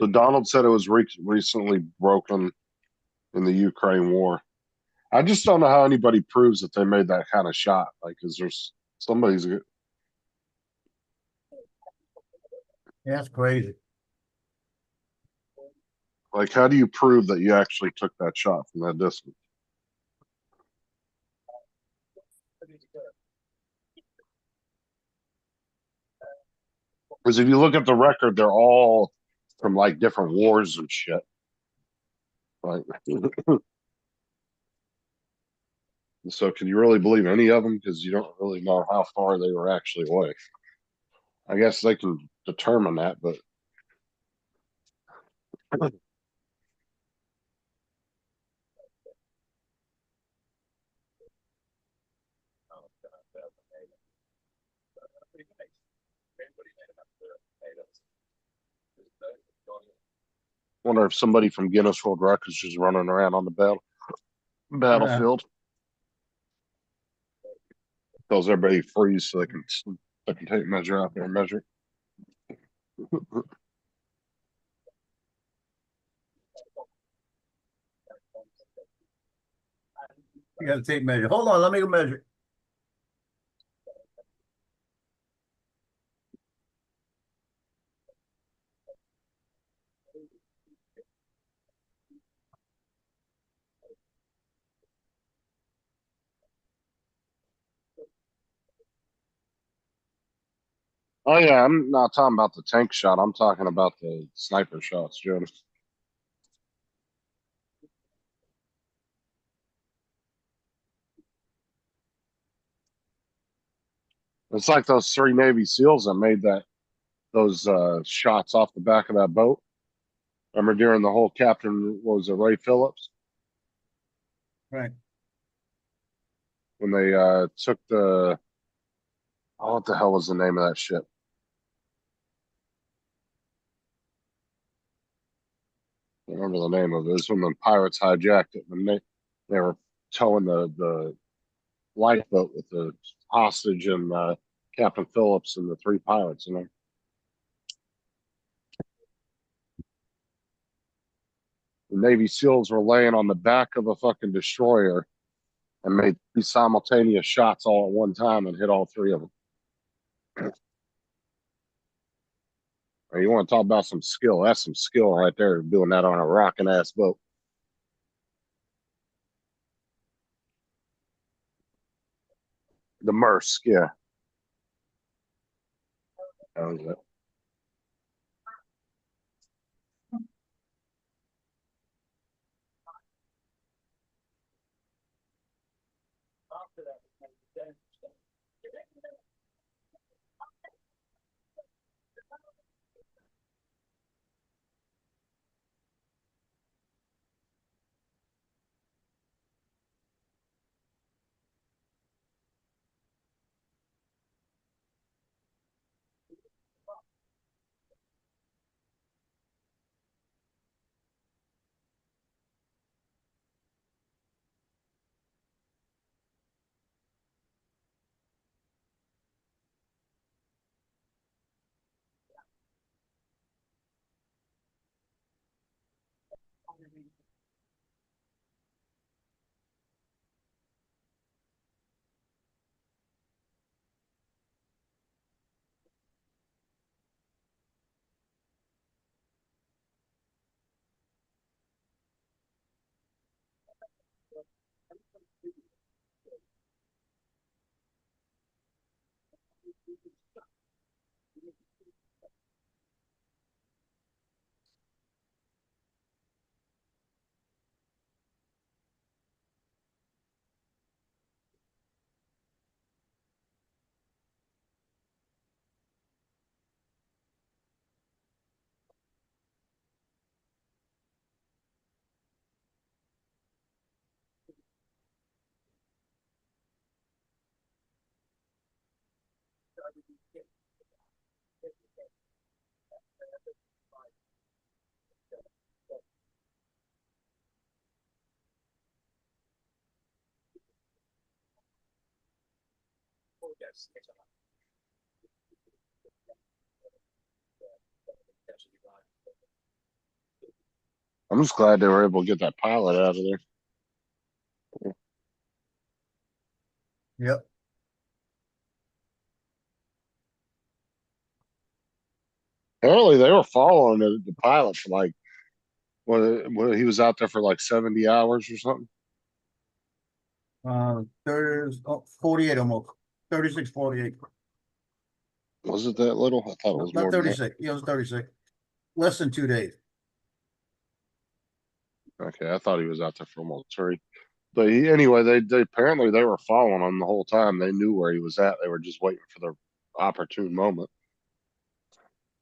So Donald said it was recently broken in the Ukraine war. I just don't know how anybody proves that they made that kind of shot. Like, is there's somebody's Yeah, that's crazy. like, how do you prove that you actually took that shot from that distance? Because if you look at the record, they're all from like different wars and shit. Like, so can you really believe any of them? Because you don't really know how far they were actually away. I guess they can determine that, but wonder if somebody from Guinness World Records just running around on the battlefield tells everybody freeze so they can take measure out there and measure. You got to take measure. Hold on, let me go measure. Oh yeah, I'm not talking about the tank shot. I'm talking about the sniper shots, Jim. It's like those three Navy SEALs that made those shots off the back of that boat. Remember during the whole Captain, what was it, Ray Phillips? Right. When they took what the hell was the name of that ship? I don't remember the name of it. It was when the pirates hijacked it. When they were towing the lifeboat with the hostage and Captain Phillips and the three pilots. You know, the Navy SEALs were laying on the back of a fucking destroyer and made three simultaneous shots all at one time and hit all three of them. You want to talk about some skill? That's some skill right there, doing that on a rocking ass boat. The Maersk, yeah. That was it. I'm just glad they were able to get that pilot out of there. Yep. Apparently, they were following the pilot for like, what he was out there for like 70 hours or something. 48 almost. 36, 48. Was it that little? I thought it was Not more than that. 36. Yeah, it was 36. Less than 2 days. Okay, I thought he was out there for almost 3. But anyway, they apparently they were following him the whole time. They knew where he was at. They were just waiting for the opportune moment.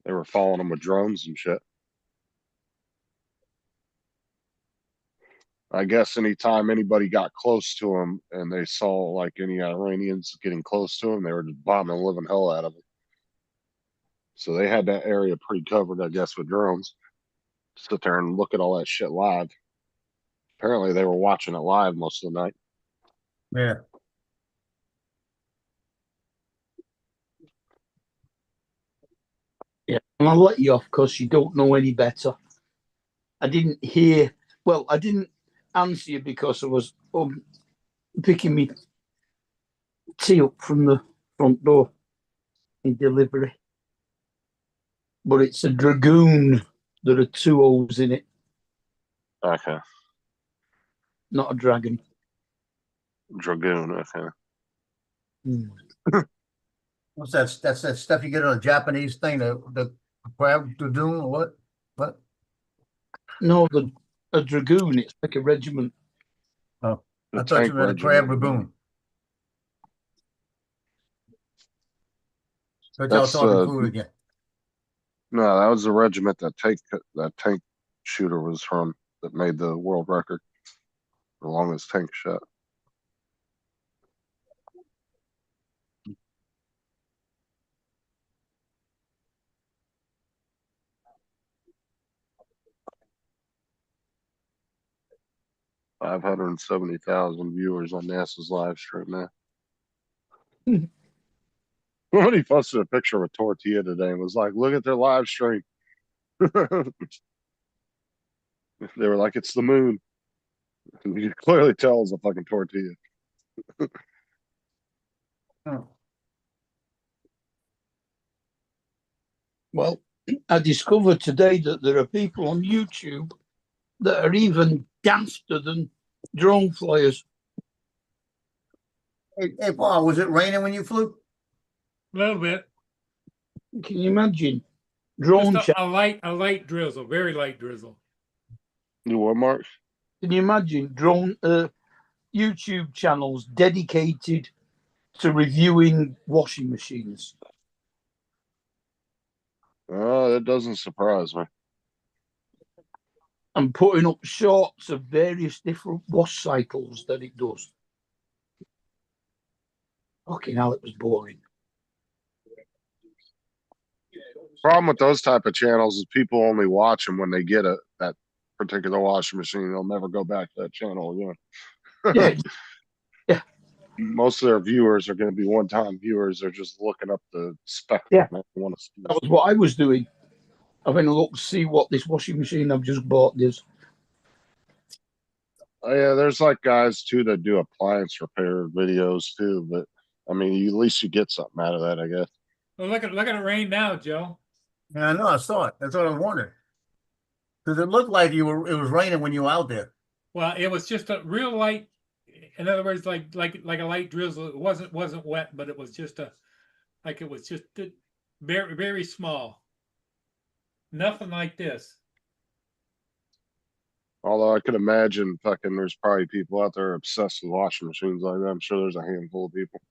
They were following him with drones and shit. I guess anytime anybody got close to him and they saw like any Iranians getting close to him, they were just bombing the living hell out of them. So they had that area pretty covered, I guess, with drones. Sit there and look at all that shit live. Apparently, they were watching it live most of the night. Yeah. Yeah, and I'll let you off because you don't know any better. I didn't hear. Well, I didn't answer you because I was picking me tea up from the front door in delivery. But it's a Dragoon. There are 2 O's in it, Okay, not a dragon. Dragoon. Okay, What's that? That's that stuff you get on a Japanese thing, the crab dragoon or what? What? No, a Dragoon. It's like a regiment. Oh, The I thought you tank meant a crab regiment. dragoon. But y'all That's talking food again. no, that was the regiment that tank shooter was from that made the world record, the longest tank shot. $570,000 viewers on NASA's live stream now. Somebody posted a picture of a tortilla today and was like, "Look at their live stream." They were like, "It's the moon." You can clearly tell it's a fucking tortilla. Oh. Well, I discovered today that there are people on YouTube that are even dafter than drone flyers. Hey, Paul, was it raining when you flew? A little bit. Can you imagine? Drone Just chat. a light drizzle, very light drizzle. You what, Mark? Can you imagine drone YouTube channels dedicated to reviewing washing machines? Oh, that doesn't surprise me. And putting up shorts of various different wash cycles that it does. Fucking hell, it was boring. Problem with those type of channels is people only watch them when they get that particular washing machine. They'll never go back to that channel again. Yeah, yeah. Most of their viewers are going to be one-time viewers. They're just looking up the spec. Yeah. They want to see. That was what I was doing. I went to look to see what this washing machine I've just bought is. Oh, yeah, there's like guys too that do appliance repair videos too. But I mean, at least you get something out of that, I guess. Well, look at it rain now, Joe. Yeah, I know. I saw it. That's what I was wondering. Because it looked like it was raining when you were out there. Well, it was just a real light. In other words, like a light drizzle. It wasn't wet, but it was just very very small. Nothing like this. Although I could imagine fucking there's probably people out there obsessed with washing machines like that. I'm sure there's a handful of people.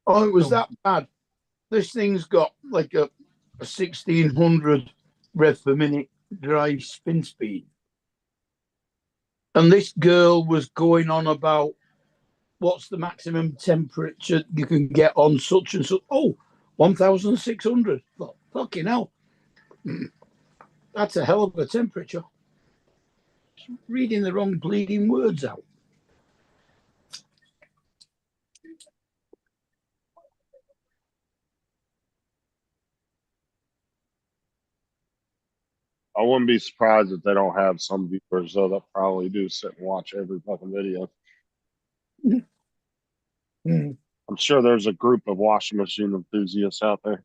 Oh, it was that bad. This thing's got like a 1600 rev per minute drive spin speed. And this girl was going on about what's the maximum temperature you can get on such and such. Oh, 1,600. Fucking hell. That's a hell of a temperature. Reading the wrong bleeding words out. I wouldn't be surprised if they don't have some viewers though that probably do sit and watch every fucking video. Mm. I'm sure there's a group of washing machine enthusiasts out there.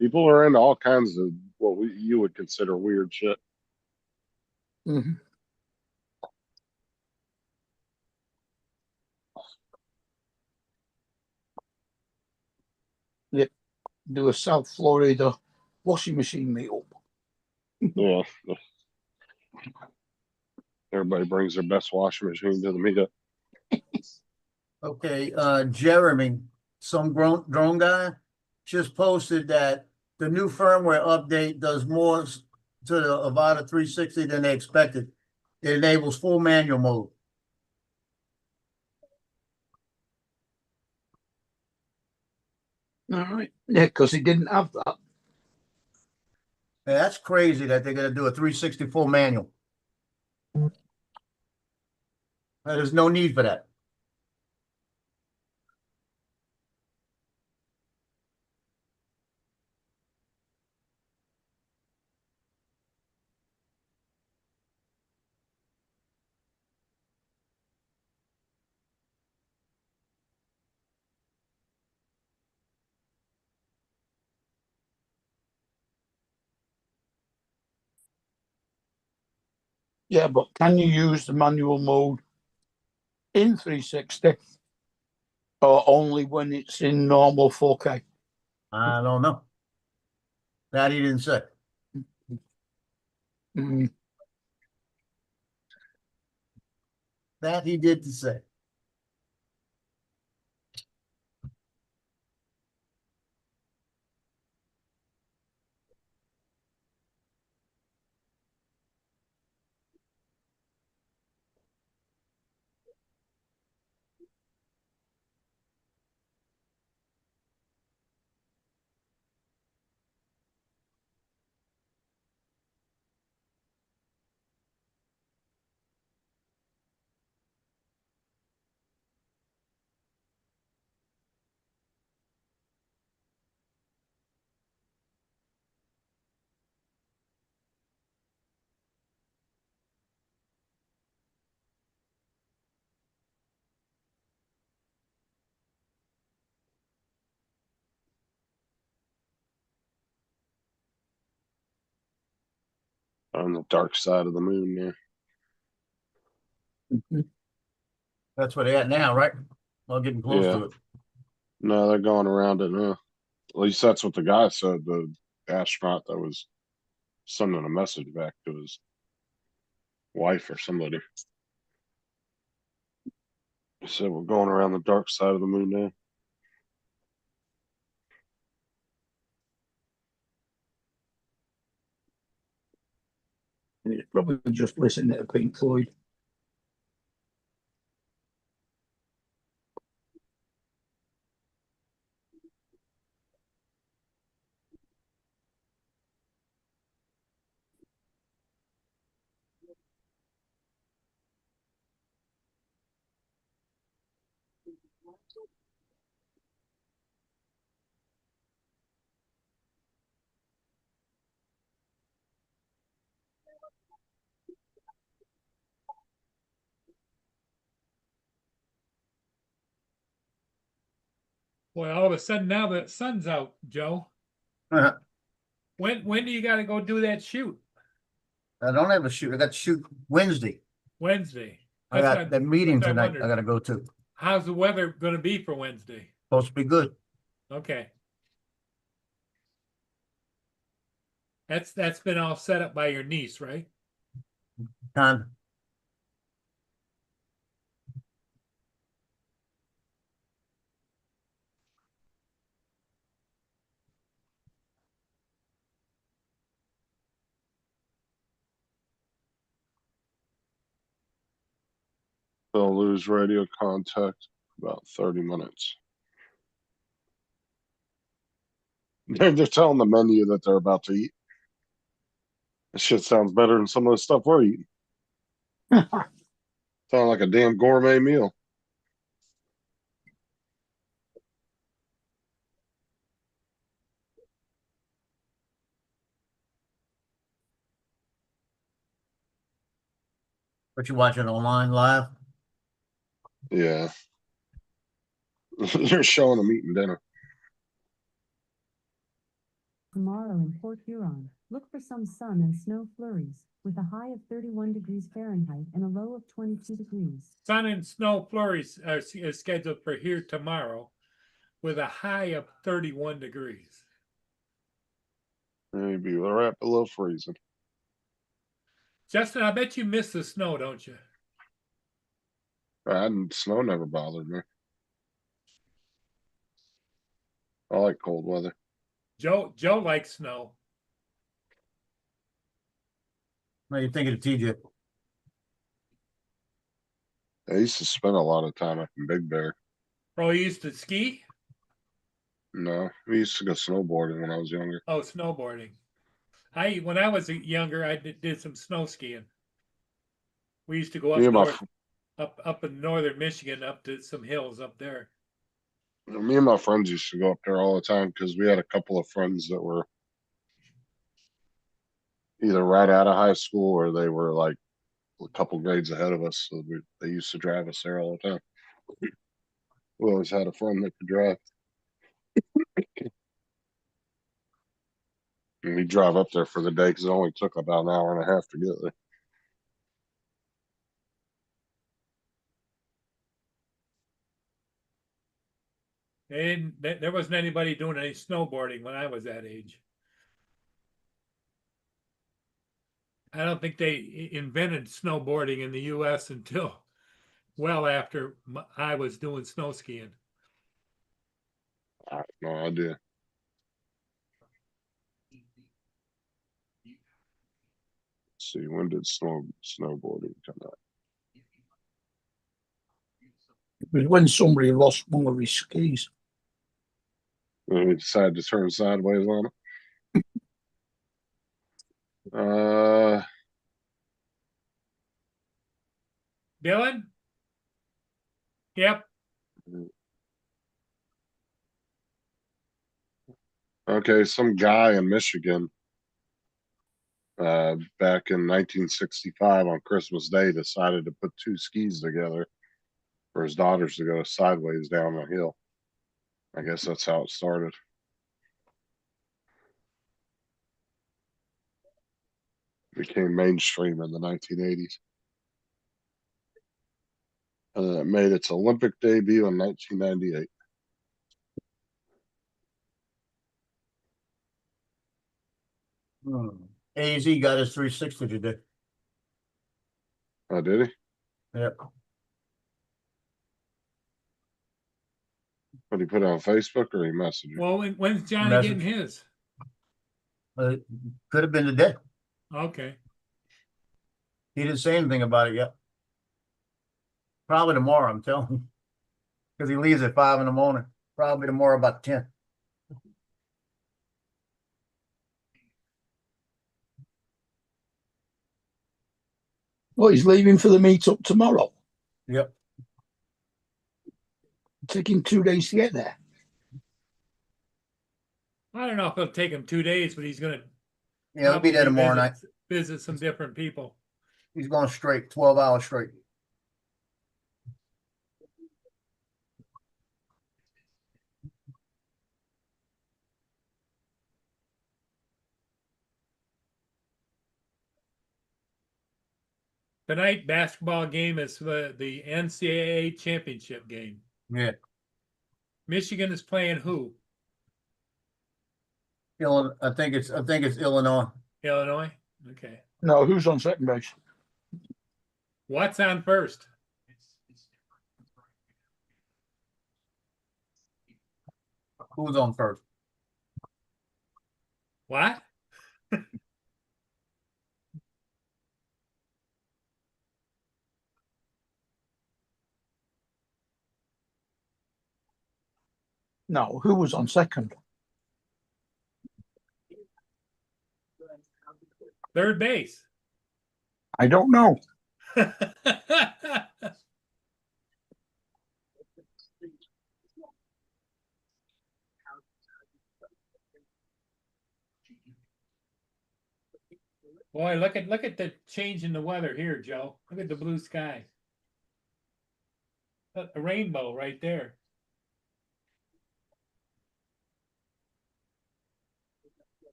People are into all kinds of what you would consider weird shit. Mhm. Yep. Do a South Florida washing machine meetup. Yeah. Everybody brings their best washing machine to the meetup. Okay, Jeremy, some drone guy just posted that the new firmware update does more to the Avata 360 than they expected. It enables full manual mode. All right. Yeah, because he didn't have that. Yeah, that's crazy that they're gonna do a 360 full manual. There's no need for that. Yeah, but can you use the manual mode in 360 or only when it's in normal 4K? I don't know. That he didn't say. Mm. That he did to say. On the dark side of the moon there. Mhm. That's where they're at now, right? Well, getting close Yeah. to it. No, they're going around it now. At least that's what the guy said, the astronaut that was sending a message back to his wife or somebody. He said we're going around the dark side of the moon now. It's probably just listening to Pink Floyd. Boy, all of a sudden now the sun's out, Joe. I When do you got to go do that shoot? don't have a shoot. I got to shoot Wednesday. Wednesday. I That's got what- that meeting that's what I tonight. wondered. I got to go to. How's the weather going to be for Wednesday? Supposed to be good. Okay. That's been all set up by your niece, right? Kind They'll lose radio contact about 30 minutes. They're telling the menu that they're about to eat. This shit sounds better than some of the stuff we're eating. Sound like a damn gourmet meal. What you watching online live? Yeah. They're showing them eating dinner. Tomorrow in Port Huron, look for some sun and snow flurries, with a high of 31 degrees Fahrenheit and a low of 22 degrees. Sun and snow flurries are is scheduled for here tomorrow with a high of 31 degrees. Maybe right below freezing. Justin, I bet you miss the snow, don't you? Snow never bothered me. I like cold weather. Joe likes snow. What do you think of TJ? I used to spend a lot of time up in Big Bear. Oh, he used to ski? No, we used to go snowboarding when I was younger. Oh, snowboarding. When I was younger, I did some snow skiing. We used to go up Me and my north, up in northern Michigan, up to some hills up there. Me and my friends used to go up there all the time because we had a couple of friends that were either right out of high school or they were like a couple grades ahead of us. So they used to drive us there all the time. We always had a friend that could drive. And we drive up there for the day because it only took about an hour and a half to get there. And there wasn't anybody doing any snowboarding when I was that age. I don't think they invented snowboarding in the U.S. until well after I was doing snow skiing. I have no idea. Let's see, when did snowboarding come out? It was when somebody lost one of his skis. When we decided to turn sideways on it. Dylan? Yep. Okay, some guy in Michigan back in 1965 on Christmas Day decided to put two skis together for his daughters to go sideways down the hill. I guess that's how it started. Became mainstream in the 1980s. And it made its Olympic debut in 1998. AZ got his 360 today. Oh, did he? Yep. What he put it on Facebook or he messaged you? Well, when's Johnny Message. getting his? Could have been today. Okay. He didn't say anything about it yet. Probably tomorrow, I'm telling you. Because he leaves at 5 in the morning. Probably tomorrow about 10. Well, he's leaving for the meetup tomorrow. Yep. Taking 2 days to get there. I don't know if it'll take him 2 days, but he's going to Yeah, he'll be there tomorrow night. visit some different people. He's going straight, 12 hours straight. Tonight, basketball game is the NCAA championship game. Yeah. Michigan is playing who? I think it's Illinois. Illinois? Okay. No, who's on second base? What's on first? Who's on first? What? No, who was on second? Third base. I don't know. Boy, look at the change in the weather here, Joe. Look at the blue sky. A rainbow right there.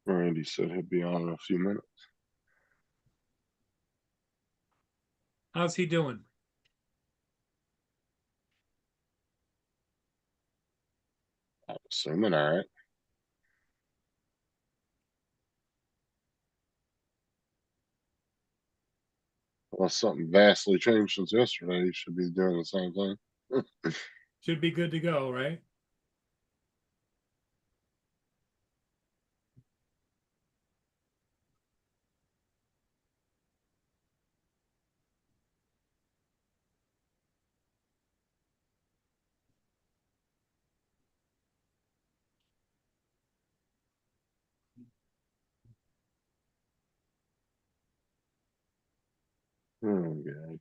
Randy said he'll be on in a few minutes. How's he doing? I'm assuming all right. Unless something vastly changed since yesterday, he should be doing the same thing. Should be good to go, right? Oh, God.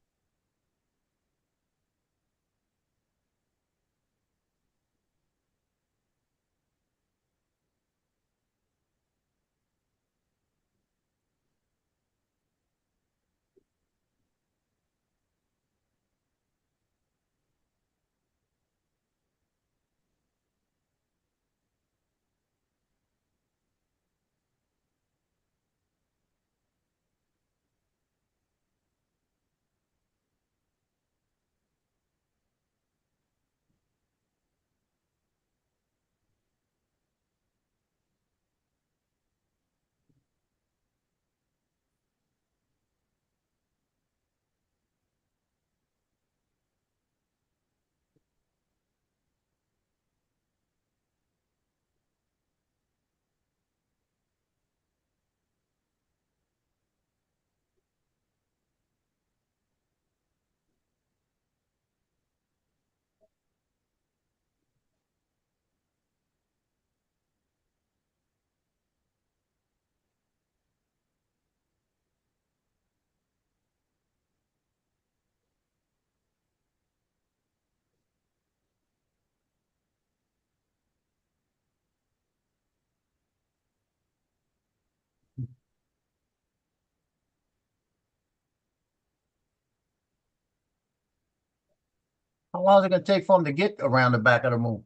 How long is it gonna take for them to get around the back of the moon?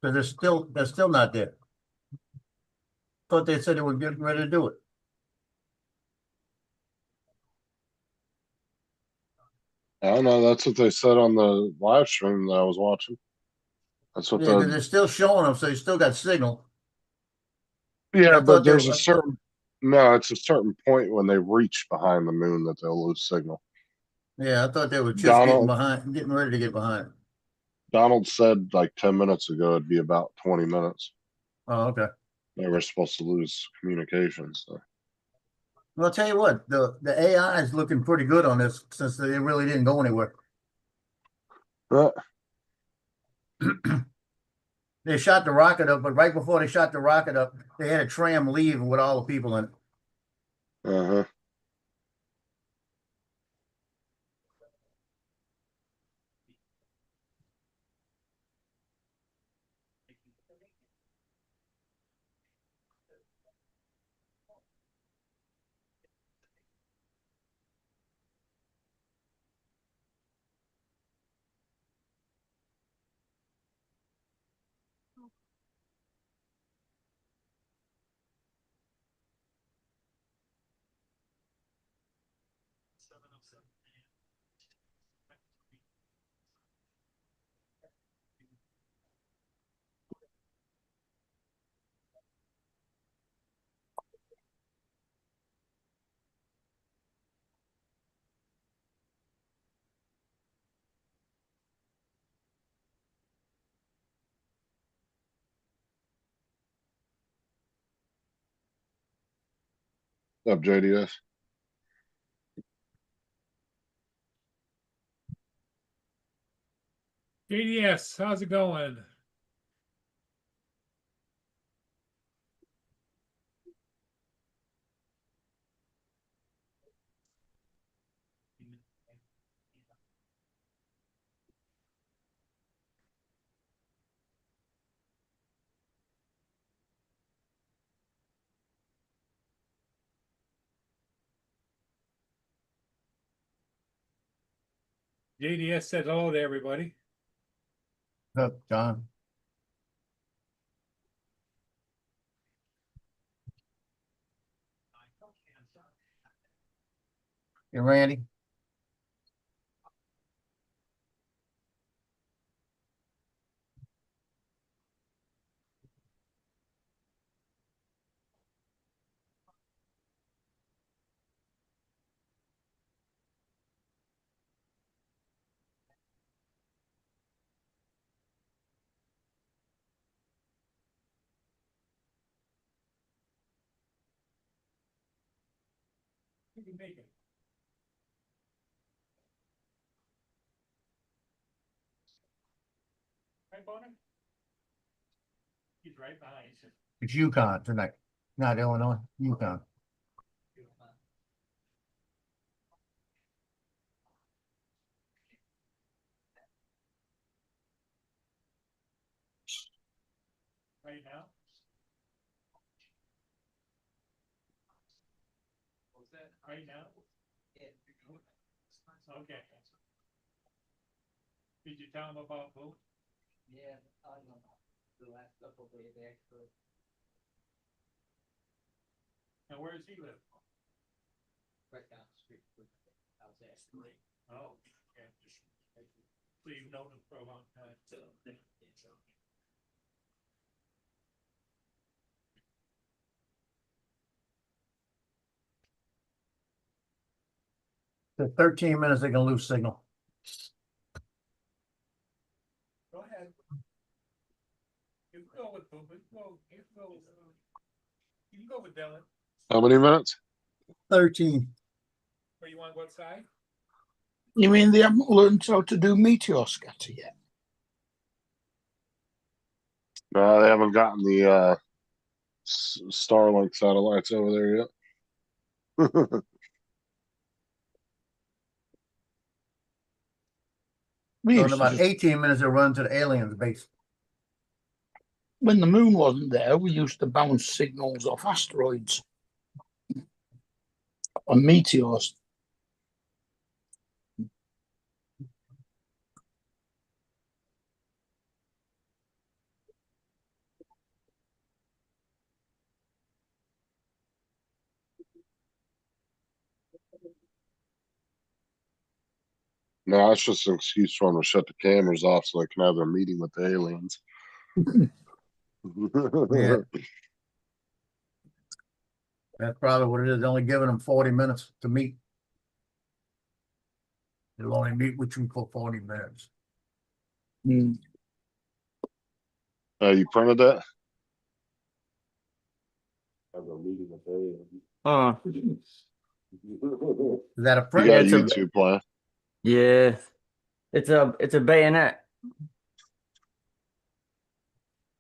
Cause they're still not there. Thought they said they were getting ready to do it. I don't know. That's what they said on the live stream that I was watching. That's what Yeah, cause the they're still showing them, so you still got signal. yeah, I but thought they there's were- a certain no. It's a certain point when they reach behind the moon that they'll lose signal. Yeah, I thought they were just Donald- getting ready to get behind. Donald said like 10 minutes ago it'd be about 20 minutes. Oh, okay. They were supposed to lose communication. So Well, I'll tell you what, the AI is looking pretty good on this since they really didn't go anywhere. but They shot the rocket up, but right before they shot the rocket up, they had a tram leave with all the people in it. uh-huh. Up JDS. JDS, how's it going? JDS said hello to everybody. John. Hey, Randy. You can make it. Right, Bonner? He's right behind you. It's UConn tonight, not Illinois, UConn. Right now? What's that? Right now? Okay. Did you tell him about Boo? Yeah, I know. The last couple of days, actually. And where does he live? Right down the street. I was asking. Oh, okay. So you've known him for a long time. The 13 minutes, they can lose signal. Go ahead. You can go with Boo, but you can go with Dylan. How many minutes? 13. Where you want what side? You mean they haven't learned how to do meteor scatter yet? No, they haven't gotten the Starlink satellites over there yet. We So in used to about just, 18 minutes, they'll run to the aliens base. when the moon wasn't there, we used to bounce signals off asteroids and meteors. No, it's just an excuse for them to shut the cameras off so they can have their meeting with the aliens. Yeah. That's probably what it is. They're only giving them 40 minutes to meet. They'll only meet with you for 40 minutes. Mm. You printed that? Is that a You print? got it's a- YouTube playing? Yeah. It's a bayonet.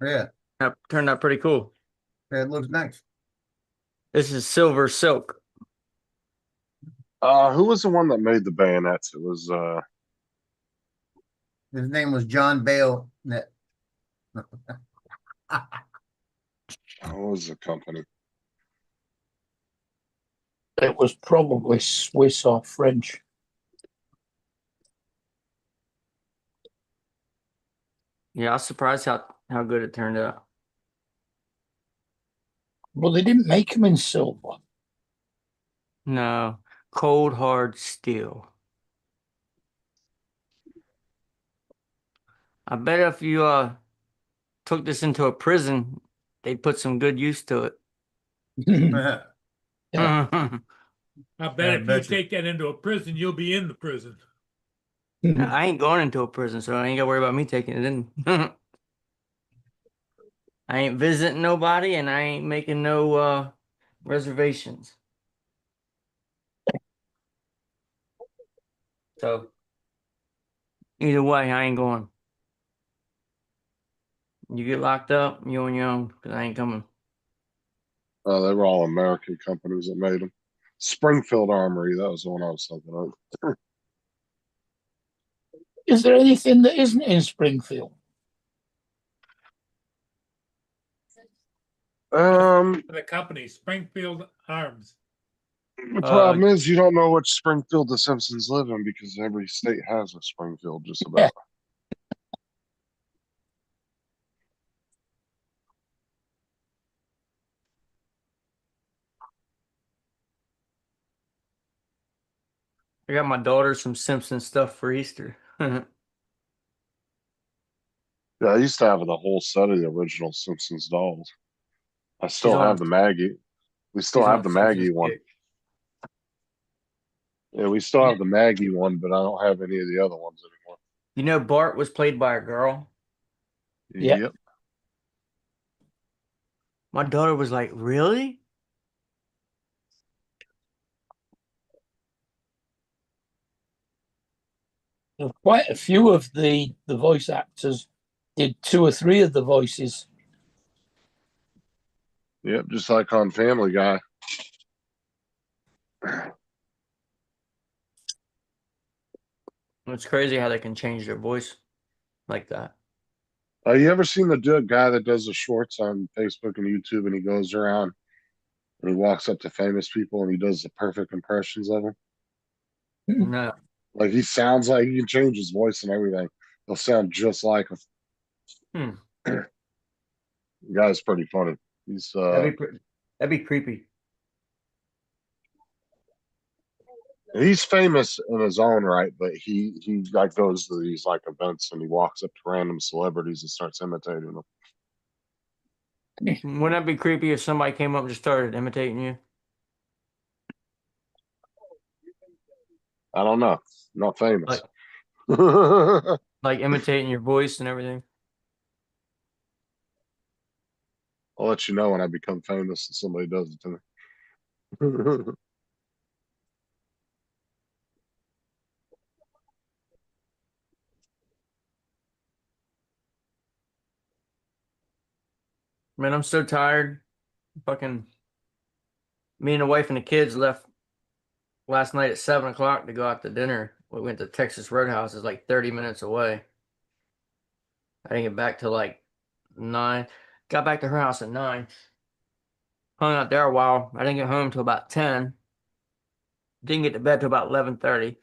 Yeah, That turned out pretty cool. it looks nice. This is silver silk. Who was the one that made the bayonets? It was His name was John Bale. what was the company? It was probably Swiss or French. Yeah, I was surprised how good it turned out. Well, they didn't make them in silver. No, cold hard steel. I bet if you took this into a prison, they'd put some good use to it. Yeah. I I bet Yeah, I if you bet you. take that into a prison, you'll be in the prison. ain't going into a prison, so I ain't gotta worry about me taking it in. I ain't visiting nobody and I ain't making no reservations. So either way, I ain't going. You get locked up, you on your own, because I ain't coming. They were all American companies that made them. Springfield Armory, that was the one I was thinking of. Is there anything that isn't in Springfield? The company, Springfield Arms. The problem is you don't know which Springfield the Simpsons live in because every state has a Springfield just about. I got my daughter some Simpson stuff for Easter. Yeah, I used to have the whole set of the original Simpsons dolls. I She's still on have a- the Maggie. We still she's on have a the Simpsons Maggie one. kick. Yeah, we still have the Maggie one, but I don't have any of the other ones anymore. You know, Bart was played by a girl. Yeah. Yep. My daughter was like, "Really?" Quite a few of the voice actors did 2 or 3 of the voices. Yep, just like on Family Guy. It's crazy how they can change their voice like that. You ever seen the guy that does the shorts on Facebook and YouTube and he goes around and he walks up to famous people and he does the perfect impressions of them? No. Like he sounds like he can change his voice and everything. He'll sound just like him. The guy's pretty funny. He's That'd be creepy. he's famous in his own right, but he like goes to these like events and he walks up to random celebrities and starts imitating them. Wouldn't that be creepy if somebody came up and just started imitating you? I don't know. Not famous. Like imitating your voice and everything. I'll let you know when I become famous and somebody does it to me. Man, I'm so tired. Fucking me and the wife and the kids left last night at 7 o'clock to go out to dinner. We went to Texas Roadhouse. It's like 30 minutes away. I didn't get back till like 9. Got back to her house at 9. Hung out there a while. I didn't get home till about 10. Didn't get to bed till about 11:30.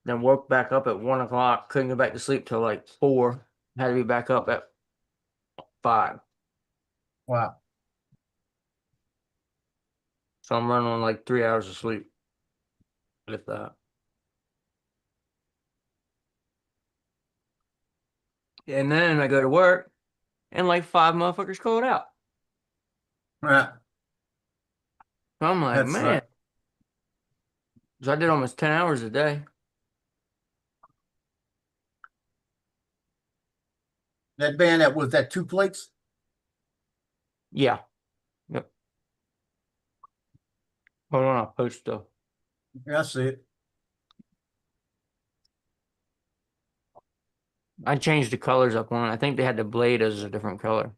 Then woke back up at 1 o'clock. Couldn't go back to sleep till like 4. Had to be back up at 5. Wow. So I'm running on like 3 hours of sleep. If that. And then I go to work, and like 5 motherfuckers called out. Right. So I'm like, That's man. right. So I did almost 10 hours a day. That band that was that 2 plates? Yeah. Yep. Hold on, I'll post stuff. Yeah, I see it. I changed the colors up on it. I think they had the blade as a different color.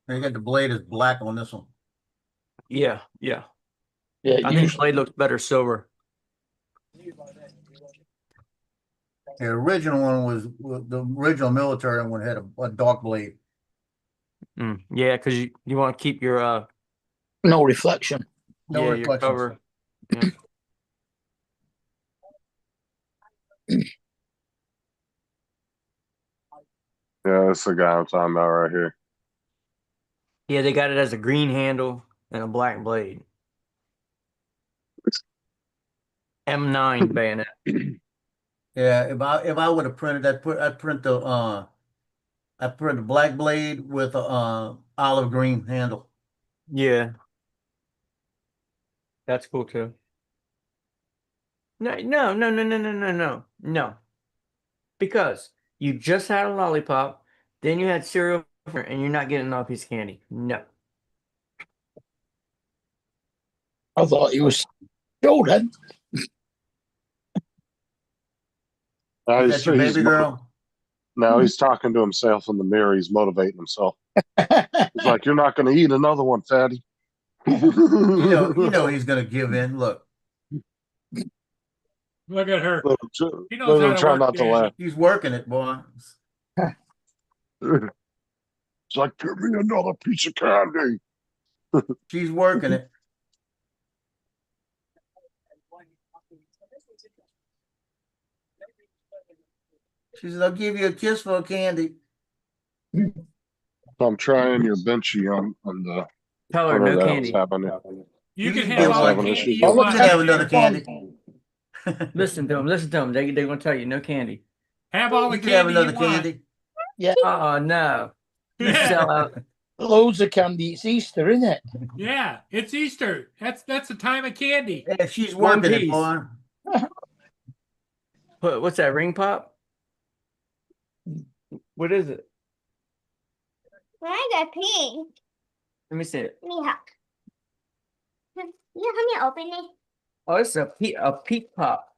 They got the blade is black on this one. Yeah, yeah. Yeah, I think the blade looks better silver. The original one was the original military one had a dark blade. Yeah, because you want to keep your no reflection. No your reflections. cover. Yeah. Yeah, that's the guy I'm talking about right here. Yeah, they got it as a green handle and a black blade. M9 bayonet. Yeah, if I would have printed I'd print the black blade with a olive green handle. Yeah. That's cool too. No. Because you just had a lollipop, then you had cereal, and you're not getting another piece of candy. No. I thought he was golden. Now Is that your baby girl? Now he's talking to himself in the mirror. He's motivating himself. He's like, "You're not going to eat another one, fatty." You know he's gonna give in. Look, Look at her. He knows Let how him to try work not to candy. laugh. he's working it, boy. It's like, give me another piece of candy. She's working it. She says, "I'll give you a kiss for a candy." I'm trying your benchy on the Tell her printer no that candy. was having it. You can can have give all one. the candy You you You want. can have another candy. Listen to them. They're gonna tell you no candy. Have all the You can have candy you another want. candy. Oh no. You Yeah. sell out. Loads of candy. It's Easter, isn't it? Yeah, it's Easter. That's the time of candy. Yeah, she's One working it, piece. boy. What's that, ring pop? What is it? I got pink. Let me see it. Let me help. You help me open it. Oh, it's a peep pop.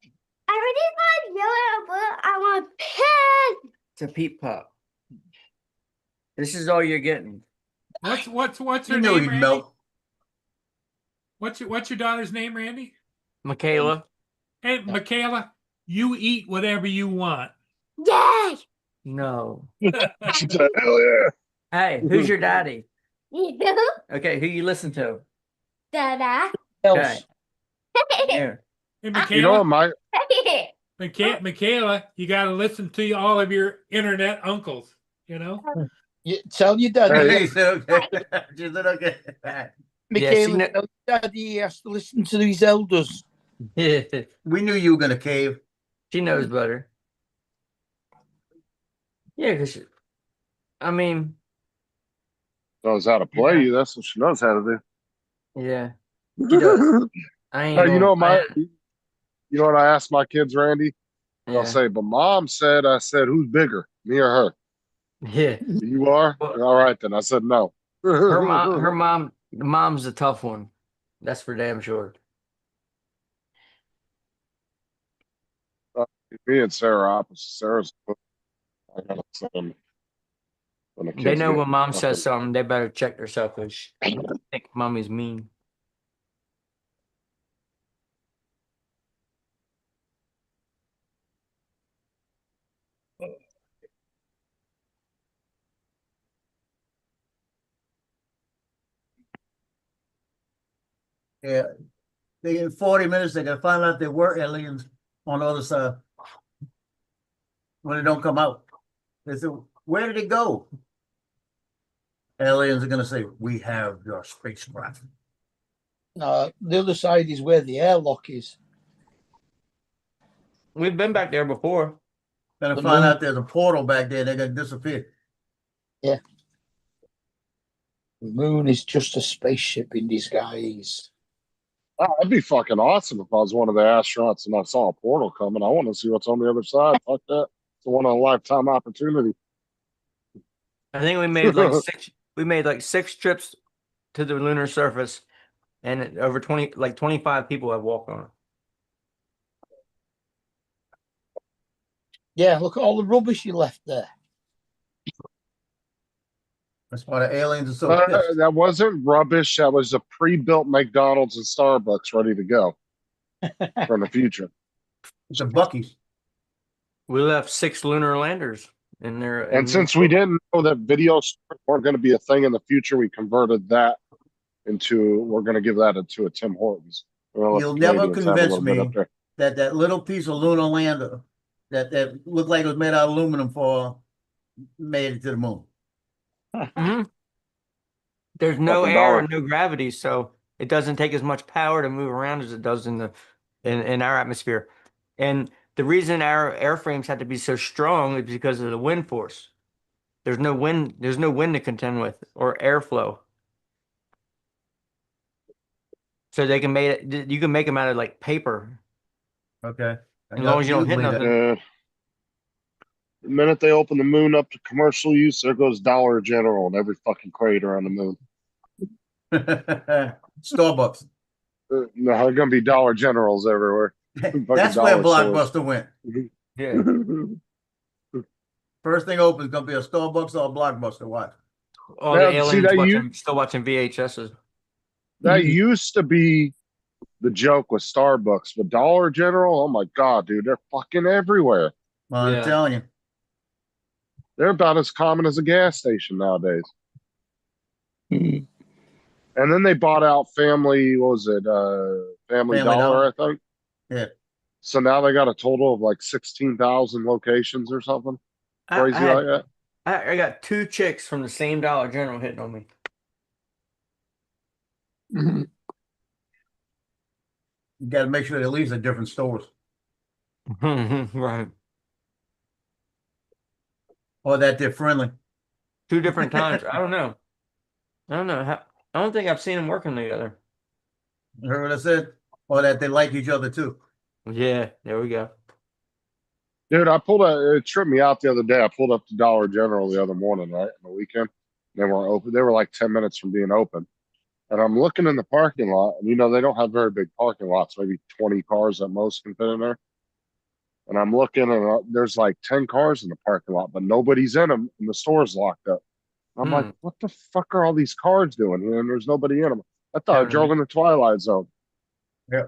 I already got yellow, but I want pink. It's a peep pop. This is all you're getting. What's her You know name, he'd Randy? melt. What's your daughter's name, Randy? Michaela. Hey, Michaela, you eat whatever you want. Yay! No. She said, "Hell yeah!" Hey, who's your daddy? You do? Okay, who you listen to? Da-da. Okay. Here. Hey, You know Michaela, what, Michaela, you got to listen to all of your internet uncles. You know. You tell your daddy. Hey. He said, okay. She said, okay. Michaela, Yeah, tell your daddy he has to listen to these elders. We knew you were gonna cave. She knows better. Yeah, because I mean, knows how to play you. That's what she knows how to yeah. do. She does. I ain't. Hey, you know gonna- you know what I asked my kids, Randy? Yeah. I'll say, but Mom said, I said, who's bigger, me or her? Yeah. You are? All right, then. I said no. Her mom's a tough one. That's for damn sure. Me and Sarah opposite. Sarah's. I gotta send when the They kids know get when mom fucking- says something, they better check themselves because I think mommy's mean. Yeah. They in 40 minutes, they gotta find out there were aliens on the other side. When they don't come out. They say, where did it go? Aliens are gonna say, we have your spacecraft. The other side is where the airlock is. We've been back there before. Gonna The find moon. out there's a portal back there. They're gonna disappear. The moon is just a spaceship in disguise. Oh, that'd be fucking awesome if I was one of the astronauts and I saw a portal coming. I want to see what's on the other side. Fuck that. It's a one in a lifetime opportunity. I think we made like six. We made like 6 trips to the lunar surface, and over 25 people have walked on it. Yeah, look at all the rubbish you left there. That's why the aliens are so pissed. That wasn't rubbish. That was a pre-built McDonald's and Starbucks ready to go for the future. It's a Bucky's. We left 6 lunar landers in there. And since we didn't know that video weren't going to be a thing in the future, we converted that into, we're going to give that into a Tim Hortons. You'll never convince me that little piece of lunar lander that looked like it was made out of aluminum made it to the moon. Mm-hmm. There's no air and no gravity, so it doesn't take as much power to move around as it does in our atmosphere. And the reason our airframes had to be so strong is because of the wind force. There's no wind to contend with or airflow. So you can make them out of like paper. Okay. As long as you don't hit nothing. The minute they open the moon up to commercial use, there goes Dollar General in every fucking crater on the moon. Starbucks. No, there are going to be Dollar Generals everywhere. That's where Blockbuster went. Yeah. First thing open is going to be a Starbucks or a Blockbuster. Watch. All the aliens still watching VHSs. That used to be the joke with Starbucks, but Dollar General, oh my God, dude, they're fucking everywhere. Well, I'm telling you. They're about as common as a gas station nowadays. And then they bought out Family, what was it? Family Dollar, I think. Yeah. So now they got a total of like 16,000 locations or something. Crazy like that. I got 2 chicks from the same Dollar General hitting on me. You got to make sure they leave at different stores. Right. Or that they're friendly. 2 different times. I don't know. I don't think I've seen them working together. You heard what I said? Or that they like each other too. Yeah, there we go. Dude, it tripped me out the other day. I pulled up to Dollar General the other morning, right? On the weekend. They weren't open. They were like 10 minutes from being open. And I'm looking in the parking lot, and they don't have very big parking lots, maybe 20 cars at most can fit in there. And I'm looking, and there's like 10 cars in the parking lot, but nobody's in them, and the store's locked up. I'm like, what the fuck are all these cars doing here? And there's nobody in them. I thought I drove in the Twilight Zone. Yeah.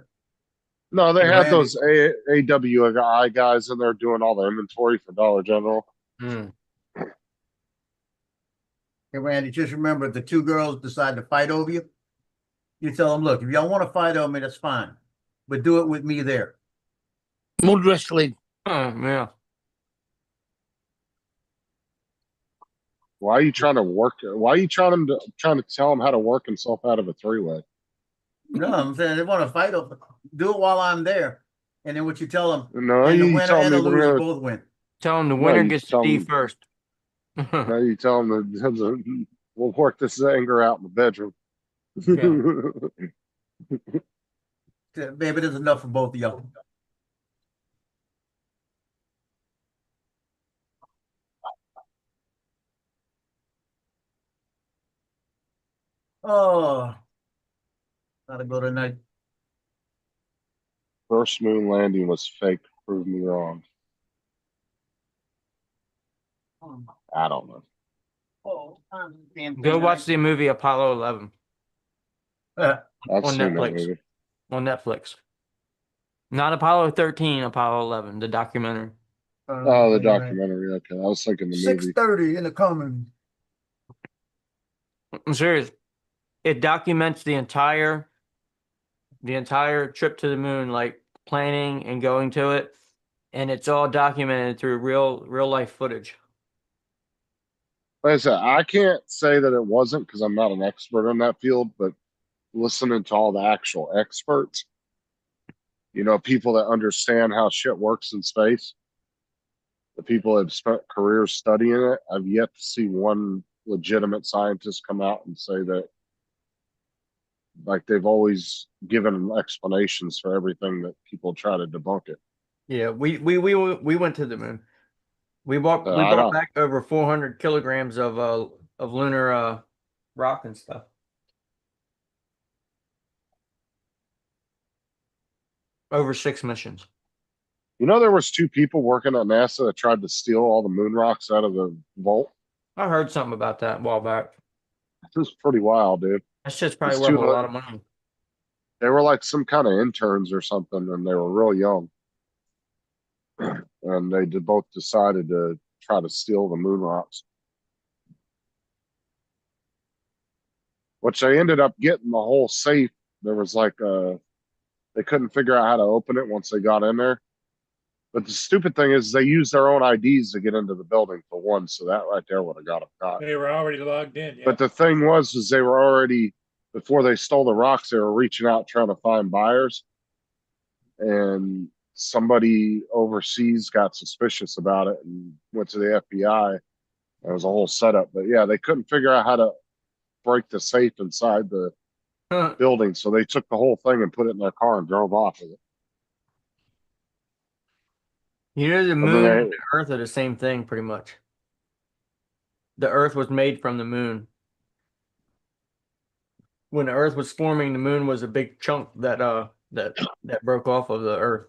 No, they had those AWI guys in there doing all the inventory for Dollar General. Hey, Randy, just remember, if the 2 girls decide to fight over you, you tell them, look, if y'all want to fight over me, that's fine. But do it with me there. Mud wrestling. Yeah. Why are you trying to work? Why are you trying to tell them how to work himself out of a 3-way? No, I'm saying they want to fight over. Do it while I'm there. And then what you tell them, no, and the you winner tell and the me loser both win. Tell them the winner gets to D first. Now you tell them that we'll work this anger out in the bedroom. Maybe there's enough for both of y'all. Oh, gotta go tonight. First moon landing was fake. Prove me wrong. I don't know. Go watch the movie Apollo 11 I've on seen that Netflix. movie. On Netflix. Not Apollo 13, Apollo 11, the documentary. Oh, the documentary. Okay, I was thinking the movie. 6:30 in the coming. I'm serious. It documents the entire trip to the moon, like planning and going to it, and it's all documented through real life footage. Like I said, I can't say that it wasn't because I'm not an expert in that field, but listening to all the actual experts, You know, people that understand how shit works in space, the people that have spent careers studying it, I've yet to see one legitimate scientist come out and say that. Like they've always given explanations for everything that people try to debunk it. Yeah, we went to the moon. We brought I don't. back over 400 kilograms of lunar rock and stuff. Over 6 missions. You know, there was 2 people working at NASA that tried to steal all the moon rocks out of the vault. I heard something about that a while back. It was pretty wild, dude. That shit's probably It's worth too a lot of money. They were like some kind of interns or something, and they were real young. And they both decided to try to steal the moon rocks, which they ended up getting the whole safe. There was like they couldn't figure out how to open it once they got in there. But the stupid thing is they used their own IDs to get into the building for one, so that right there would have got them caught. They were already logged in. Yeah. But the thing was they were already, before they stole the rocks, they were reaching out trying to find buyers. And somebody overseas got suspicious about it and went to the FBI. It was a whole setup. But yeah, they couldn't figure out how to break the safe inside the building. So they took the whole thing and put it in their car and drove off with it. You know, the moon and the Earth are the same thing, pretty much. The Earth was made from the moon. When the Earth was forming, the moon was a big chunk that broke off of the Earth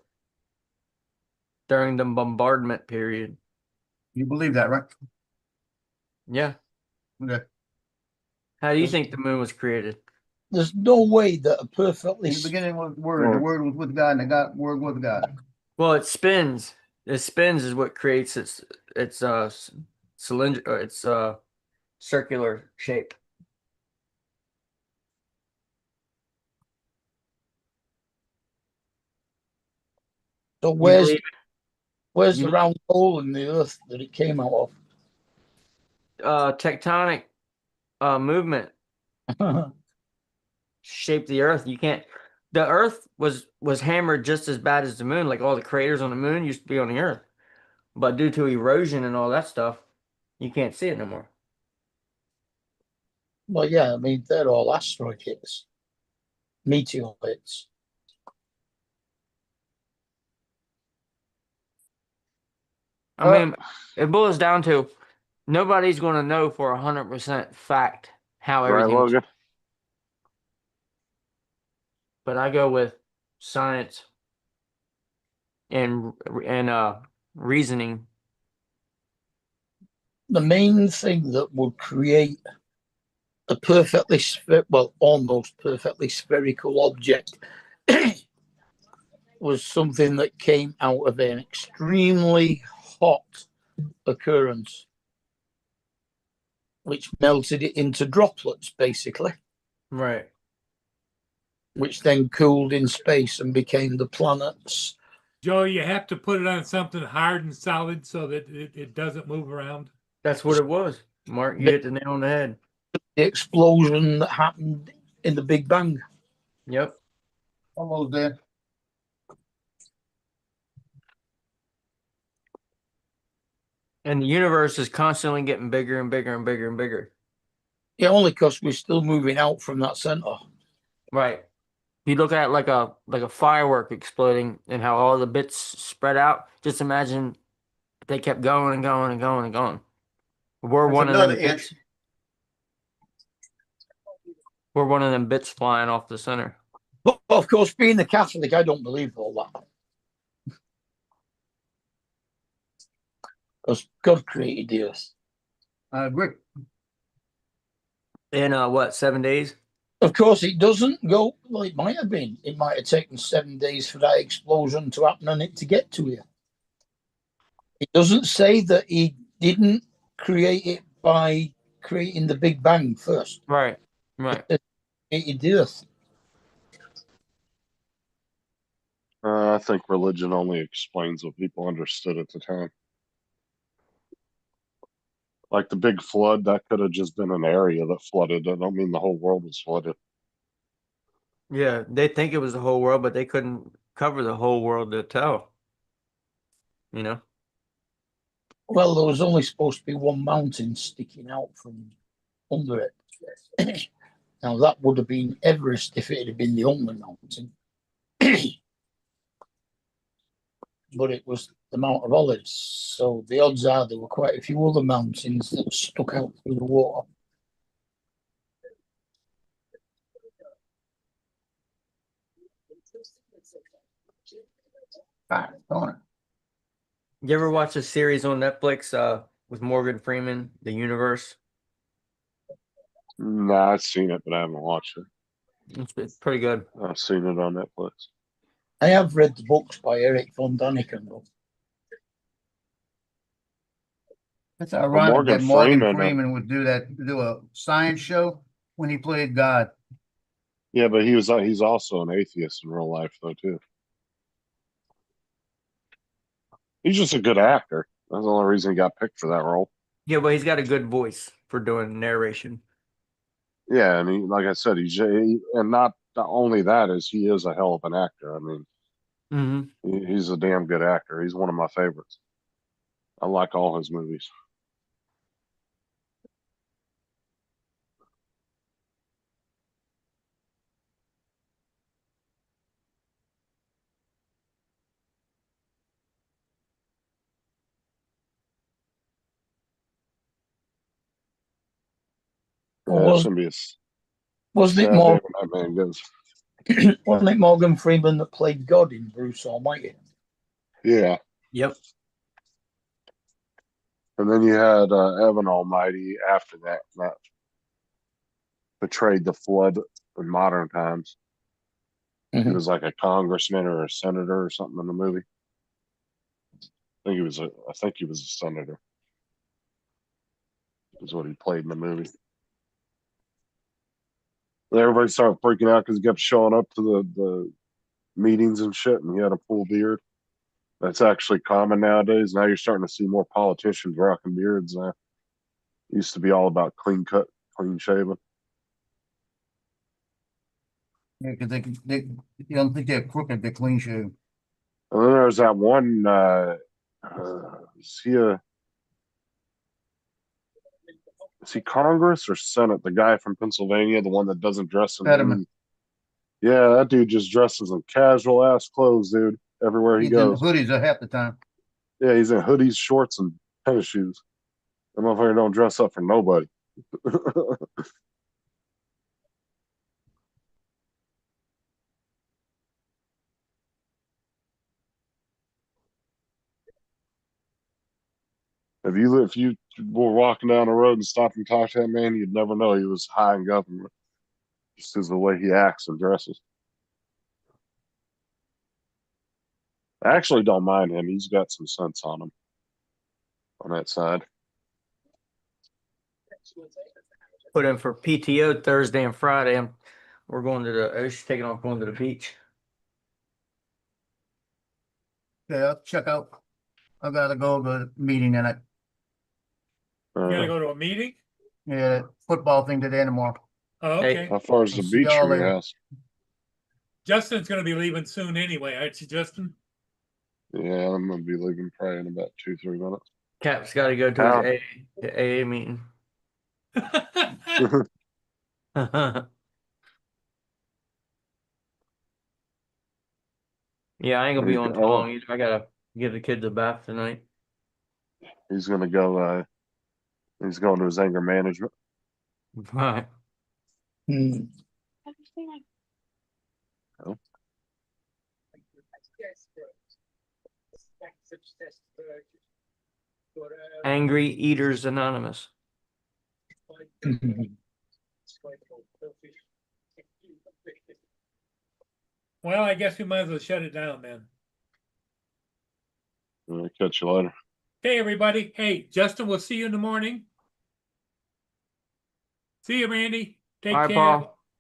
during the bombardment period. You believe that, right? Yeah. Okay. How do you think the moon was created? There's no way that a perfectly In the beginning was word. The word was with God, and the word was God. Well, it spins. It spins is what creates its cylinder, or its circular shape. So where's the round hole in the Earth that it came out of? Tectonic movement shaped the Earth. You can't. The Earth was hammered just as bad as the moon. Like all the craters on the moon used to be on the Earth, but due to erosion and all that stuff, you can't see it no more. Well, yeah, I mean they're all asteroid hits, meteor hits. I mean, it boils down to nobody's going to know for 100% fact how everything. Right, Logan? But I go with science and reasoning. The main thing that would create a almost perfectly spherical object was something that came out of an extremely hot occurrence, which melted it into droplets, basically. Right. Which then cooled in space and became the planets. Joe, you have to put it on something hard and solid so that it doesn't move around. That's what it was, Mark. You hit the nail on the head. The explosion that happened in the Big Bang. Yep. Almost there. And the universe is constantly getting bigger and bigger and bigger and bigger. Yeah, only because we're still moving out from that center. Right. You look at it like a firework exploding and how all the bits spread out. Just imagine if they kept going and going and going and going. We're That's one of them another bits. We're one of them bits flying off the center. But of course, being a Catholic, I don't believe all that. Because God created the earth. I agree. In what, 7 days? Of course, it doesn't go. Well, it might have been. It might have taken 7 days for that explosion to happen and it to get to here. It doesn't say that he didn't create it by creating the Big Bang first. Right. Right. It created the earth. I think religion only explains what people understood at the time. Like the big flood, that could have just been an area that flooded. I don't mean the whole world was flooded. Yeah, they think it was the whole world, but they couldn't cover the whole world to tell. You know? Well, there was only supposed to be one mountain sticking out from under it. Now that would have been Everest if it had been the only mountain. But it was the Mount of Olives. So the odds are there were quite a few other mountains that stuck out through the water. You ever watch a series on Netflix with Morgan Freeman, The Universe? Nah, I've seen it, but I haven't watched it. It's pretty good. I've seen it on Netflix. I have read the books by Eric von Daniken, though. It's ironic Morgan that Morgan Freeman, Freeman would do a science show when he played God. Yeah, but he's also an atheist in real life though too. He's just a good actor. That's the only reason he got picked for that role. Yeah, but he's got a good voice for doing narration. Yeah, and he, like I said, and not only that is he is a hell of an actor. I mean, he's a damn good actor. He's one of my favorites. I like all his movies. Wasn't it sad Morgan? day when that man goes. Wasn't it Morgan Freeman that played God in Bruce Almighty? Yeah. Yep. And then you had Evan Almighty after that portrayed the flood in modern times. He was like a congressman or a senator or something in the movie. I think he was a senator. Is what he played in the movie. And everybody started freaking out because he kept showing up to the meetings and shit, and he had a full beard. That's actually common nowadays. Now you're starting to see more politicians rocking beards now. It used to be all about clean cut, clean shaven. Yeah, because they you don't think they're crooked, they're clean shaven. And then there's that one. Is he Congress or Senate? The guy from Pennsylvania, the one that doesn't dress in. Fetterman. Yeah, that dude just dresses in casual ass clothes, dude. Everywhere he He's in goes. hoodies half the time. Yeah, he's in hoodies, shorts, and tennis shoes. That motherfucker don't dress up for nobody. If you were walking down the road and stopped and talked to that man, you'd never know he was high in government. Just as the way he acts and dresses. I actually don't mind him. He's got some sense on him. On that side. Put in for PTO Thursday and Friday. We're going to the ocean, taking off going to the beach. Yeah, I'll check out. I gotta go to a meeting tonight. You gotta go to a meeting? Yeah, football thing today and tomorrow. Oh, okay. How far is the I'll see beach y'all from your later. house? Justin's gonna be leaving soon anyway, aren't you, Justin? Yeah, I'm gonna be leaving probably in about 2-3 minutes. Cap's got to go to his AA meeting. Yeah, I ain't gonna be on too long either. I gotta give the kids a bath tonight. He's gonna go. He's going to his anger management. Right. Oh. Angry Eaters Anonymous. Well, I guess we might as well shut it down then. I'll catch you later. Hey, everybody. Hey, Justin, we'll see you in the morning. See you, Randy. Take Bye, care. Paul.